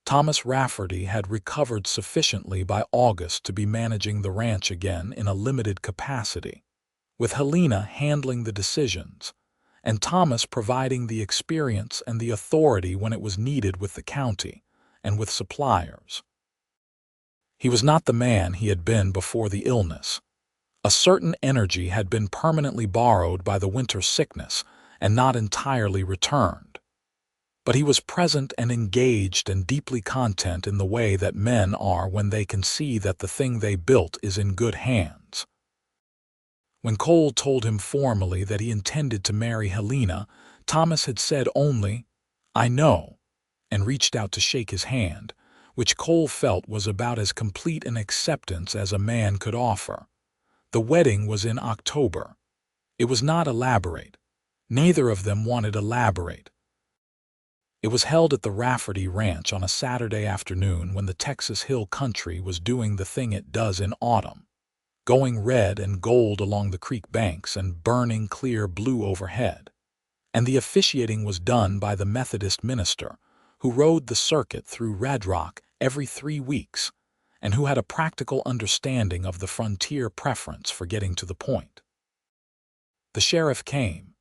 Thomas Rafferty had recovered sufficiently by August to be managing the ranch again in a limited capacity, with Helena handling the decisions, and Thomas providing the experience and the authority when it was needed with the county and with suppliers. He was not the man he had been before the illness. A certain energy had been permanently borrowed by the winter sickness and not entirely returned. But he was present and engaged and deeply content in the way that men are when they can see that the thing they built is in good hands. When Cole told him formally that he intended to marry Helena, Thomas had said only, "I know," and reached out to shake his hand, which Cole felt was about as complete an acceptance as a man could offer. The wedding was in October. It was not elaborate. Neither of them wanted elaborate. It was held at the Rafferty Ranch on a Saturday afternoon when the Texas Hill Country was doing the thing it does in autumn, going red and gold along the creek banks and burning clear blue overhead. And the officiating was done by the Methodist minister, who rode the circuit through Red Rock every 3 weeks, and who had a practical understanding of the frontier preference for getting to the point. The sheriff came,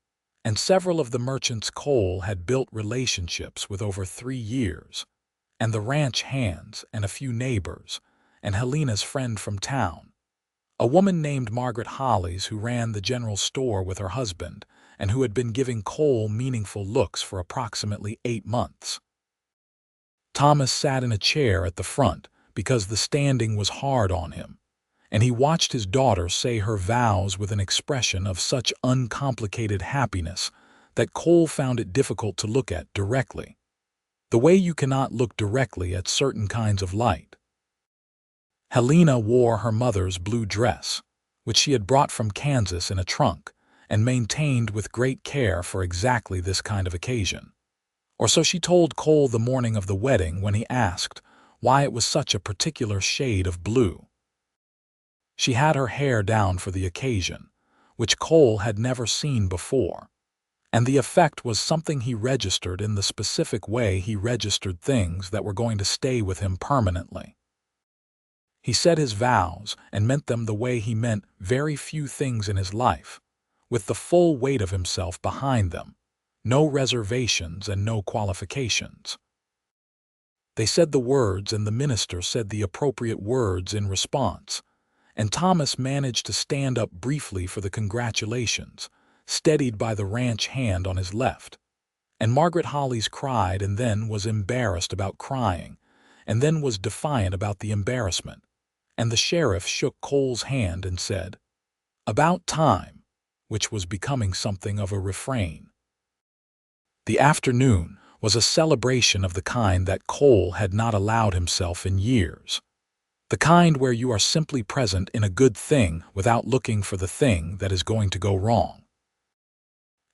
and several of the merchants Cole had built relationships with over 3 years, and the ranch hands and a few neighbors, and Helena's friend from town, a woman named Margaret Hollies who ran the general store with her husband and who had been giving Cole meaningful looks for approximately 8 months. Thomas sat in a chair at the front because the standing was hard on him, and he watched his daughter say her vows with an expression of such uncomplicated happiness that Cole found it difficult to look at directly, the way you cannot look directly at certain kinds of light. Helena wore her mother's blue dress, which she had brought from Kansas in a trunk and maintained with great care for exactly this kind of occasion. Or so she told Cole the morning of the wedding when he asked why it was such a particular shade of blue. She had her hair down for the occasion, which Cole had never seen before, and the effect was something he registered in the specific way he registered things that were going to stay with him permanently. He said his vows and meant them the way he meant very few things in his life, with the full weight of himself behind them, no reservations and no qualifications. They said the words and the minister said the appropriate words in response, and Thomas managed to stand up briefly for the congratulations, steadied by the ranch hand on his left. And Margaret Hollies cried and then was embarrassed about crying, and then was defiant about the embarrassment. And the sheriff shook Cole's hand and said, "About time," which was becoming something of a refrain. The afternoon was a celebration of the kind that Cole had not allowed himself in years. The kind where you are simply present in a good thing without looking for the thing that is going to go wrong.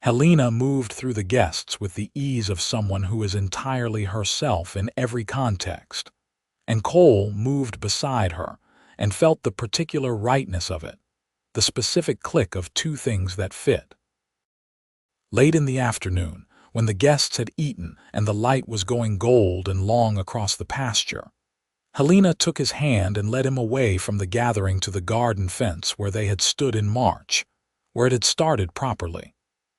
Helena moved through the guests with the ease of someone who is entirely herself in every context, and Cole moved beside her and felt the particular rightness of it, the specific click of two things that fit. Late in the afternoon, when the guests had eaten and the light was going gold and long across the pasture, Helena took his hand and led him away from the gathering to the garden fence where they had stood in March, where it had started properly,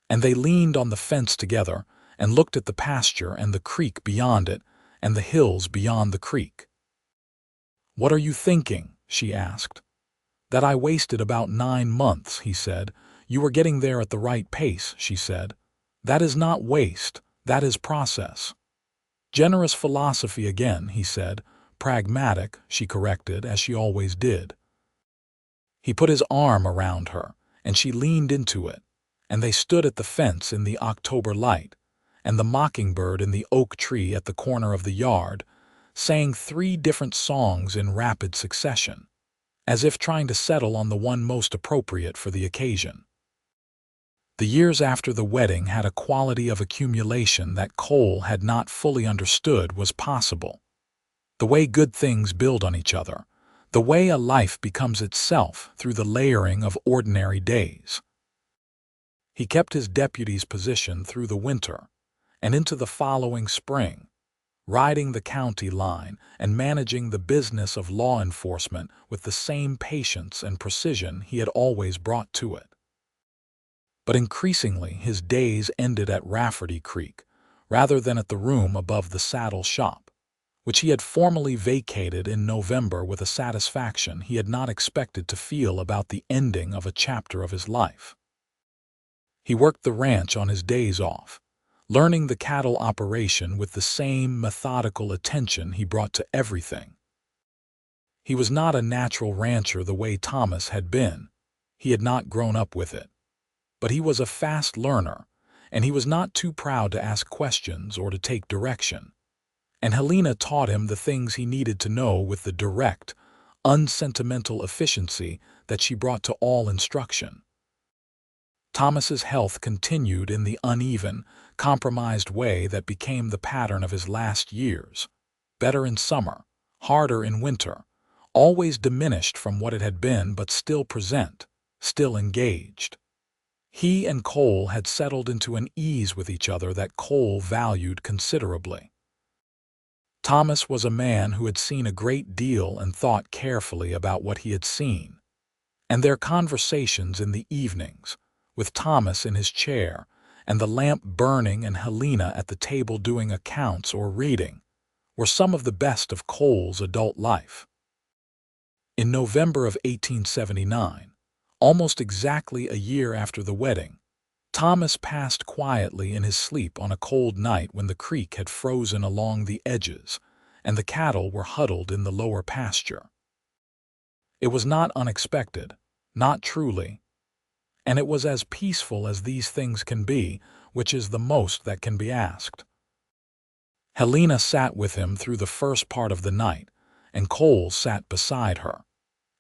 and they leaned on the fence together and looked at the pasture and the creek beyond it and the hills beyond the creek. "What are you thinking?" she asked. "That I wasted about 9 months," he said. "You were getting there at the right pace," she said. "That is not waste, that is process." "Generous philosophy again," he said. "Pragmatic," she corrected, as she always did. He put his arm around her, and she leaned into it, and they stood at the fence in the October light, and the mockingbird in the oak tree at the corner of the yard sang 3 different songs in rapid succession, as if trying to settle on the one most appropriate for the occasion. The years after the wedding had a quality of accumulation that Cole had not fully understood was possible. The way good things build on each other, the way a life becomes itself through the layering of ordinary days. He kept his deputy's position through the winter and into the following spring, riding the county line and managing the business of law enforcement with the same patience and precision he had always brought to it. But increasingly his days ended at Rafferty Creek rather than at the room above the saddle shop, which he had formally vacated in November with a satisfaction he had not expected to feel about the ending of a chapter of his life. He worked the ranch on his days off, learning the cattle operation with the same methodical attention he brought to everything. He was not a natural rancher the way Thomas had been. He had not grown up with it. But he was a fast learner, and he was not too proud to ask questions or to take direction. And Helena taught him the things he needed to know with the direct, unsentimental efficiency that she brought to all instruction. Thomas's health continued in the uneven, compromised way that became the pattern of his last years. Better in summer, harder in winter, always diminished from what it had been but still present, still engaged. He and Cole had settled into an ease with each other that Cole valued considerably. Thomas was a man who had seen a great deal and thought carefully about what he had seen, and their conversations in the evenings, with Thomas in his chair and the lamp burning and Helena at the table doing accounts or reading, were some of the best of Cole's adult life. In November of 1879, almost exactly a year after the wedding, Thomas passed quietly in his sleep on a cold night when the creek had frozen along the edges and the cattle were huddled in the lower pasture. It was not unexpected, not truly, and it was as peaceful as these things can be, which is the most that can be asked. Helena sat with him through the first part of the night, and Cole sat beside her.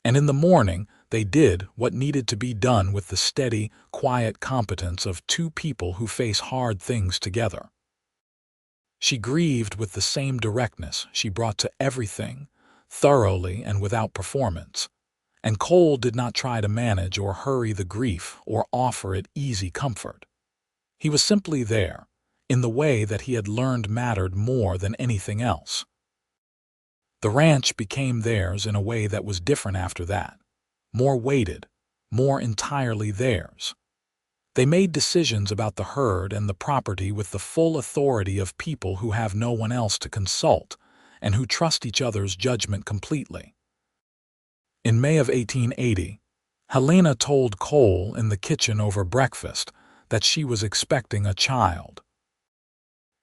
And in the morning they did what needed to be done with the steady, quiet competence of 2 people who face hard things together. She grieved with the same directness she brought to everything, thoroughly and without performance, and Cole did not try to manage or hurry the grief or offer it easy comfort. He was simply there, in the way that he had learned mattered more than anything else. The ranch became theirs in a way that was different after that, more weighted, more entirely theirs. They made decisions about the herd and the property with the full authority of people who have no one else to consult and who trust each other's judgment completely. In May of 1880, Helena told Cole in the kitchen over breakfast that she was expecting a child.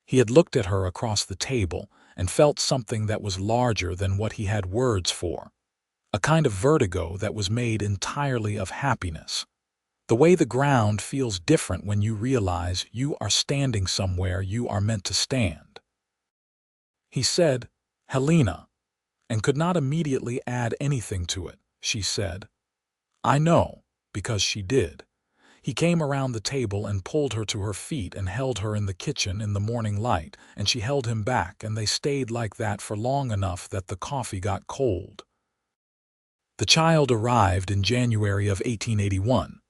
He had looked at her across the table and felt something that was larger than what he had words for, a kind of vertigo that was made entirely of happiness, the way the ground feels different when you realize you are standing somewhere you are meant to stand. He said, "Helena," and could not immediately add anything to it, she said. I know, because she did. He came around the table and pulled her to her feet and held her in the kitchen in the morning light, and she held him back, and they stayed like that for long enough that the coffee got cold. The child arrived in January of 1881,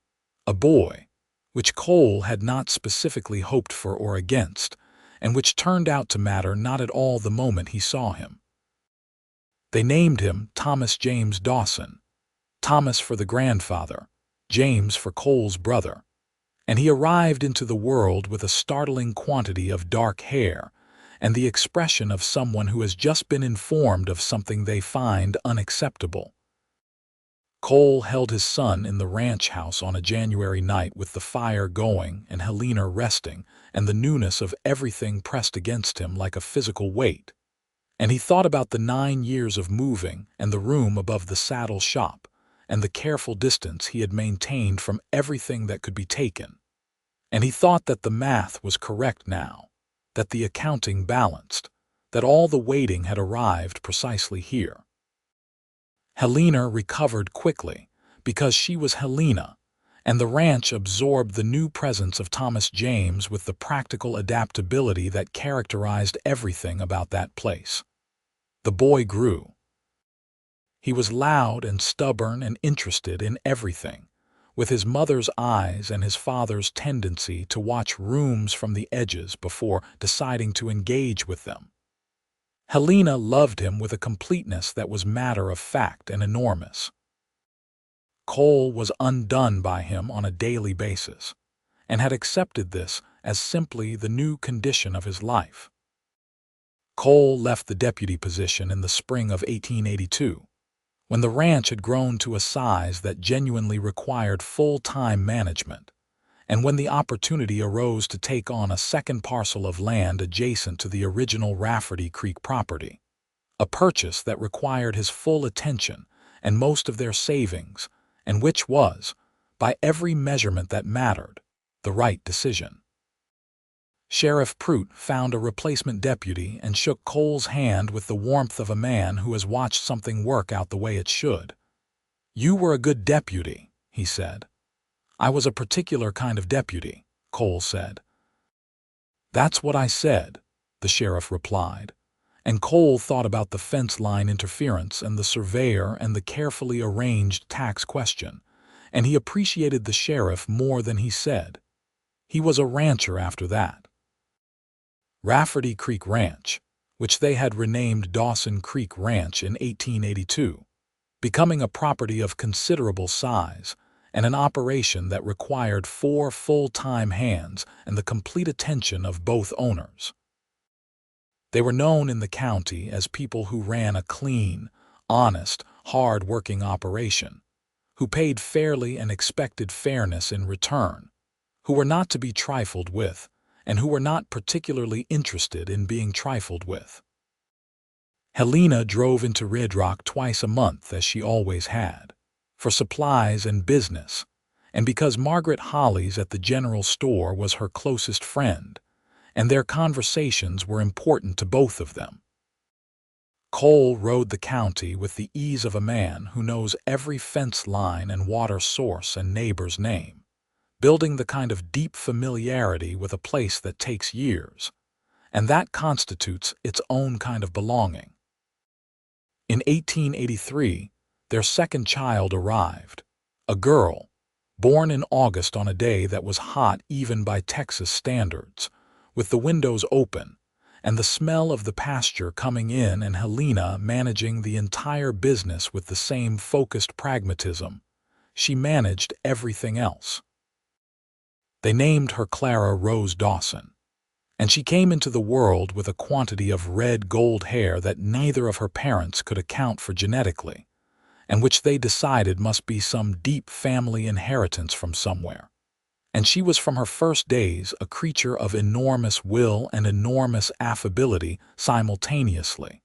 a boy, which Cole had not specifically hoped for or against, and which turned out to matter not at all the moment he saw him. They named him Thomas James Dawson, Thomas for the grandfather, James for Cole's brother, and he arrived into the world with a startling quantity of dark hair and the expression of someone who has just been informed of something they find unacceptable. Cole held his son in the ranch house on a January night with the fire going and Helena resting and the newness of everything pressed against him like a physical weight. And he thought about the 9 years of moving and the room above the saddle shop and the careful distance he had maintained from everything that could be taken. And he thought that the math was correct now, that the accounting balanced, that all the waiting had arrived precisely here. Helena recovered quickly, because she was Helena, and the ranch absorbed the new presence of Thomas James with the practical adaptability that characterized everything about that place. The boy grew. He was loud and stubborn and interested in everything, with his mother's eyes and his father's tendency to watch rooms from the edges before deciding to engage with them. Helena loved him with a completeness that was matter of fact and enormous. Cole was undone by him on a daily basis, and had accepted this as simply the new condition of his life. Cole left the deputy position in the spring of 1882, when the ranch had grown to a size that genuinely required full-time management, and when the opportunity arose to take on a second parcel of land adjacent to the original Rafferty Creek property, a purchase that required his full attention and most of their savings, and which was, by every measurement that mattered, the right decision. Sheriff Prout found a replacement deputy and shook Cole's hand with the warmth of a man who has watched something work out the way it should. "You were a good deputy," he said. "I was a particular kind of deputy," Cole said. "That's what I said," the sheriff replied, and Cole thought about the fence line interference and the surveyor and the carefully arranged tax question, and he appreciated the sheriff more than he said. He was a rancher after that. Rafferty Creek Ranch, which they had renamed Dawson Creek Ranch in 1882, becoming a property of considerable size and an operation that required 4 full-time hands and the complete attention of both owners. They were known in the county as people who ran a clean, honest, hard-working operation, who paid fairly and expected fairness in return, who were not to be trifled with, and who were not particularly interested in being trifled with. Helena drove into Red Rock twice a month, as she always had, for supplies and business, and because Margaret Holly's at the general store was her closest friend, and their conversations were important to both of them. Cole rode the county with the ease of a man who knows every fence line and water source and neighbor's name, building the kind of deep familiarity with a place that takes years, and that constitutes its own kind of belonging. In 1883, their second child arrived, a girl, born in August on a day that was hot even by Texas standards, with the windows open, and the smell of the pasture coming in and Helena managing the entire business with the same focused pragmatism. She managed everything else. They named her Clara Rose Dawson, and she came into the world with a quantity of red gold hair that neither of her parents could account for genetically, and which they decided must be some deep family inheritance from somewhere. And she was from her first days a creature of enormous will and enormous affability simultaneously,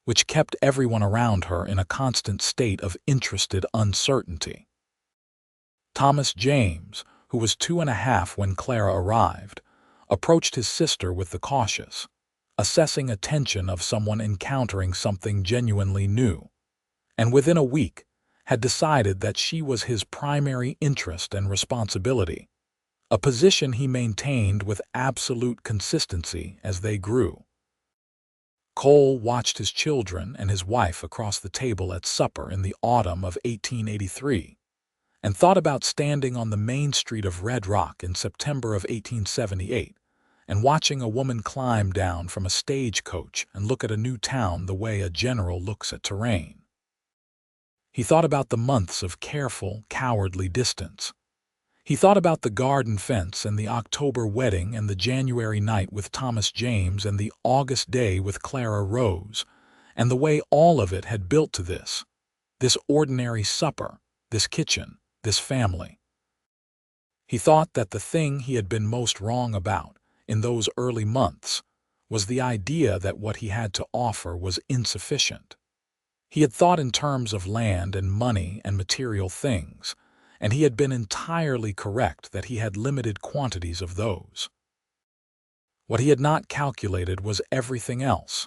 which kept everyone around her in a constant state of interested uncertainty. Thomas James, who was 2.5 when Clara arrived, approached his sister with the cautious, assessing attention of someone encountering something genuinely new, and within a week had decided that she was his primary interest and responsibility, a position he maintained with absolute consistency as they grew. Cole watched his children and his wife across the table at supper in the autumn of 1883, and thought about standing on the main street of Red Rock in September of 1878 and watching a woman climb down from a stagecoach and look at a new town the way a general looks at terrain. He thought about the months of careful, cowardly distance. He thought about the garden fence and the October wedding and the January night with Thomas James and the August day with Clara Rose, and the way all of it had built to this ordinary supper, this kitchen, this family. He thought that the thing he had been most wrong about in those early months was the idea that what he had to offer was insufficient. He had thought in terms of land and money and material things, and he had been entirely correct that he had limited quantities of those. What he had not calculated was everything else: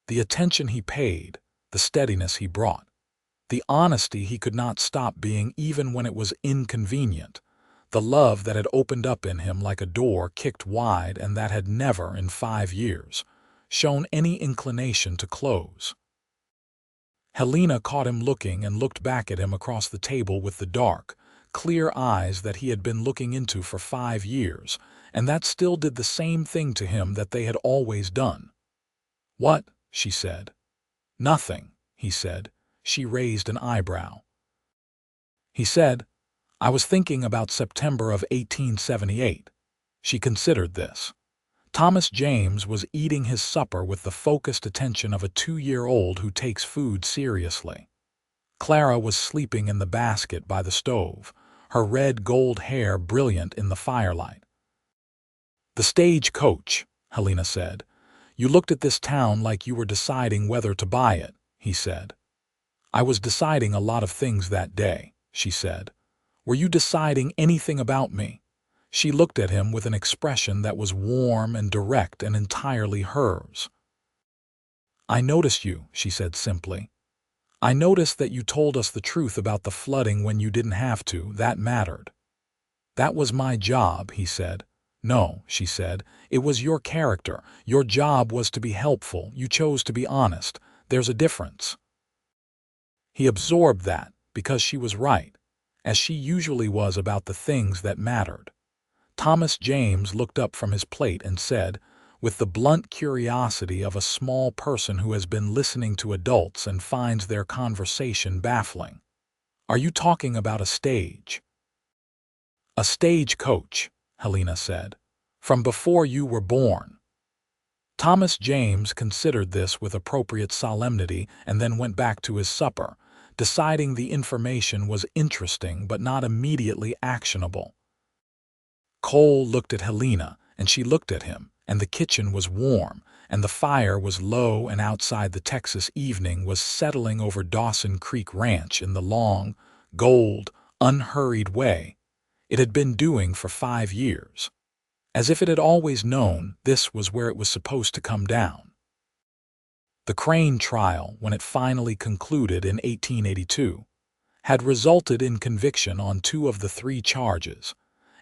the attention he paid, the steadiness he brought, the honesty he could not stop being even when it was inconvenient, the love that had opened up in him like a door kicked wide and that had never, in 5 years, shown any inclination to close. Helena caught him looking and looked back at him across the table with the dark, clear eyes that he had been looking into for 5 years, and that still did the same thing to him that they had always done. "What?" she said. "Nothing," he said. She raised an eyebrow. He said, "I was thinking about September of 1878. She considered this. Thomas James was eating his supper with the focused attention of a 2-year-old who takes food seriously. Clara was sleeping in the basket by the stove, her red gold hair brilliant in the firelight. "The stagecoach," Helena said. "You looked at this town like you were deciding whether to buy it," he said. "I was deciding a lot of things that day," she said. "Were you deciding anything about me?" She looked at him with an expression that was warm and direct and entirely hers. "I noticed you," she said simply. "I noticed that you told us the truth about the flooding when you didn't have to. That mattered." "That was my job," he said. "No," she said. "It was your character. Your job was to be helpful. You chose to be honest. There's a difference." He absorbed that because she was right, as she usually was about the things that mattered. Thomas James looked up from his plate and said, with the blunt curiosity of a small person who has been listening to adults and finds their conversation baffling, "Are you talking about a stage?" "A stagecoach," Helena said, "from before you were born." Thomas James considered this with appropriate solemnity and then went back to his supper, deciding the information was interesting but not immediately actionable. Cole looked at Helena, and she looked at him, and the kitchen was warm, and the fire was low, and outside the Texas evening was settling over Dawson Creek Ranch in the long, gold, unhurried way it had been doing for 5 years. As if it had always known this was where it was supposed to come down. The Crane trial, when it finally concluded in 1882, had resulted in conviction on 2 of the 3 charges,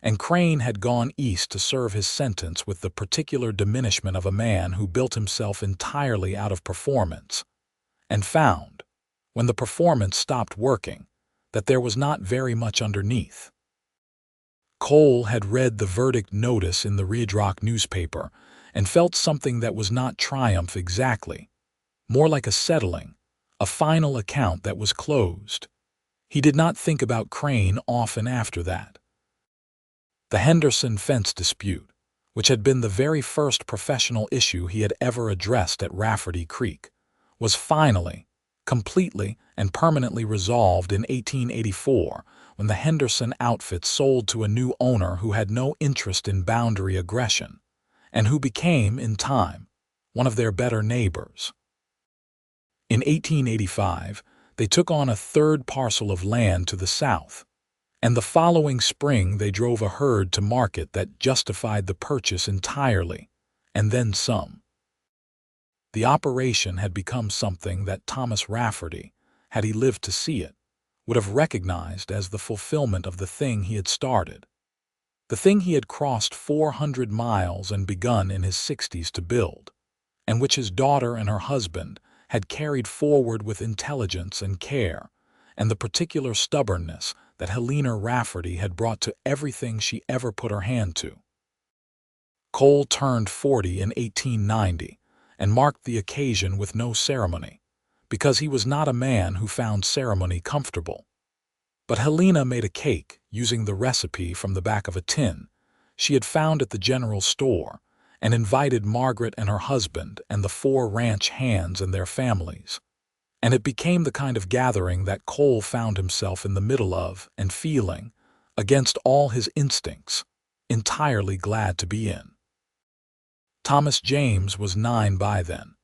and Crane had gone east to serve his sentence with the particular diminishment of a man who built himself entirely out of performance, and found, when the performance stopped working, that there was not very much underneath. Cole had read the verdict notice in the Red Rock newspaper and felt something that was not triumph exactly, more like a settling, a final account that was closed. He did not think about Crane often after that. The Henderson fence dispute, which had been the very first professional issue he had ever addressed at Rafferty Creek, was finally, completely and permanently resolved in 1884 when the Henderson outfit sold to a new owner who had no interest in boundary aggression, and who became, in time, one of their better neighbors. In 1885, they took on a 3rd parcel of land to the south, and the following spring they drove a herd to market that justified the purchase entirely, and then some. The operation had become something that Thomas Rafferty, had he lived to see it, would have recognized as the fulfillment of the thing he had started. The thing he had crossed 400 miles and begun in his 60s to build, and which his daughter and her husband had carried forward with intelligence and care, and the particular stubbornness that Helena Rafferty had brought to everything she ever put her hand to. Cole turned 40 in 1890 and marked the occasion with no ceremony, because he was not a man who found ceremony comfortable. But Helena made a cake using the recipe from the back of a tin she had found at the general store, and invited Margaret and her husband and the 4 ranch hands and their families. And it became the kind of gathering that Cole found himself in the middle of and feeling, against all his instincts, entirely glad to be in. Thomas James was 9 by then,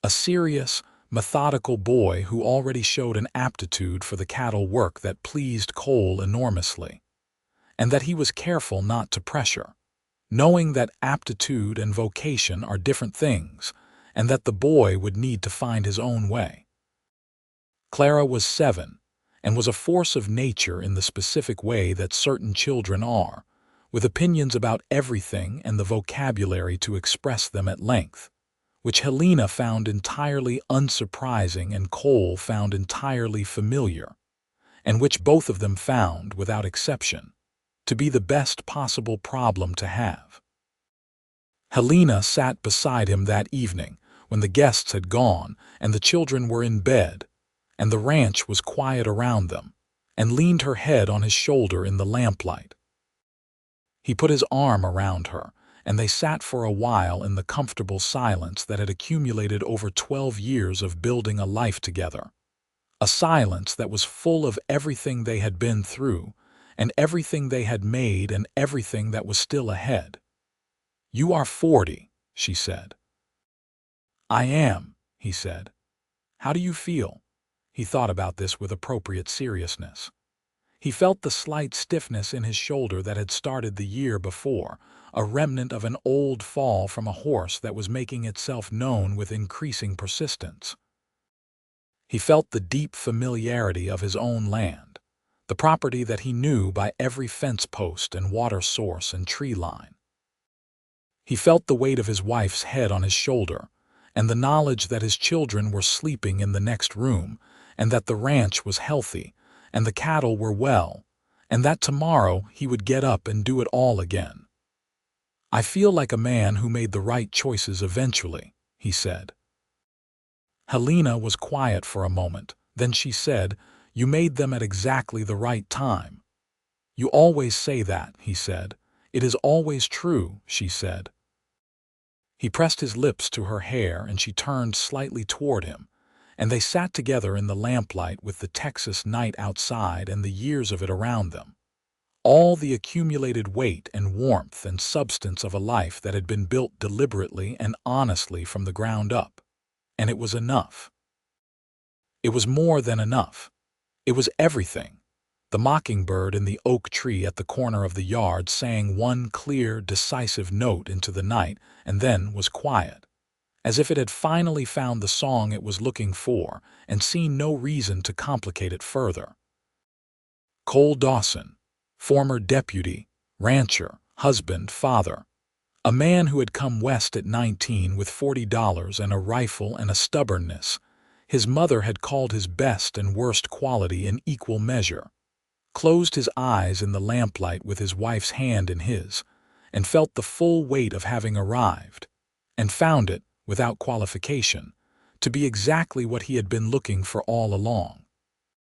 a serious, methodical boy who already showed an aptitude for the cattle work that pleased Cole enormously, and that he was careful not to pressure, knowing that aptitude and vocation are different things, and that the boy would need to find his own way. Clara was 7, and was a force of nature in the specific way that certain children are, with opinions about everything and the vocabulary to express them at length, which Helena found entirely unsurprising and Cole found entirely familiar, and which both of them found, without exception, to be the best possible problem to have. Helena sat beside him that evening when the guests had gone and the children were in bed, and the ranch was quiet around them, and leaned her head on his shoulder in the lamplight. He put his arm around her, and they sat for a while in the comfortable silence that had accumulated over 12 years of building a life together, a silence that was full of everything they had been through, and everything they had made and everything that was still ahead. "You are 40, she said. "I am," he said. "How do you feel?" He thought about this with appropriate seriousness. He felt the slight stiffness in his shoulder that had started the year before, a remnant of an old fall from a horse that was making itself known with increasing persistence. He felt the deep familiarity of his own land, the property that he knew by every fence post and water source and tree line. He felt the weight of his wife's head on his shoulder, and the knowledge that his children were sleeping in the next room, and that the ranch was healthy, and the cattle were well, and that tomorrow he would get up and do it all again. "I feel like a man who made the right choices eventually," he said. Helena was quiet for a moment. Then she said, "You made them at exactly the right time." "You always say that," he said. "It is always true," she said. He pressed his lips to her hair, and she turned slightly toward him, and they sat together in the lamplight with the Texas night outside and the years of it around them, all the accumulated weight and warmth and substance of a life that had been built deliberately and honestly from the ground up. And it was enough. It was more than enough. It was everything. The mockingbird in the oak tree at the corner of the yard sang one clear, decisive note into the night and then was quiet, as if it had finally found the song it was looking for and seen no reason to complicate it further. Cole Dawson, former deputy, rancher, husband, father, a man who had come west at 19 with $40 and a rifle and a stubbornness his mother had called his best and worst quality in equal measure, closed his eyes in the lamplight with his wife's hand in his, and felt the full weight of having arrived, and found it, without qualification, to be exactly what he had been looking for all along.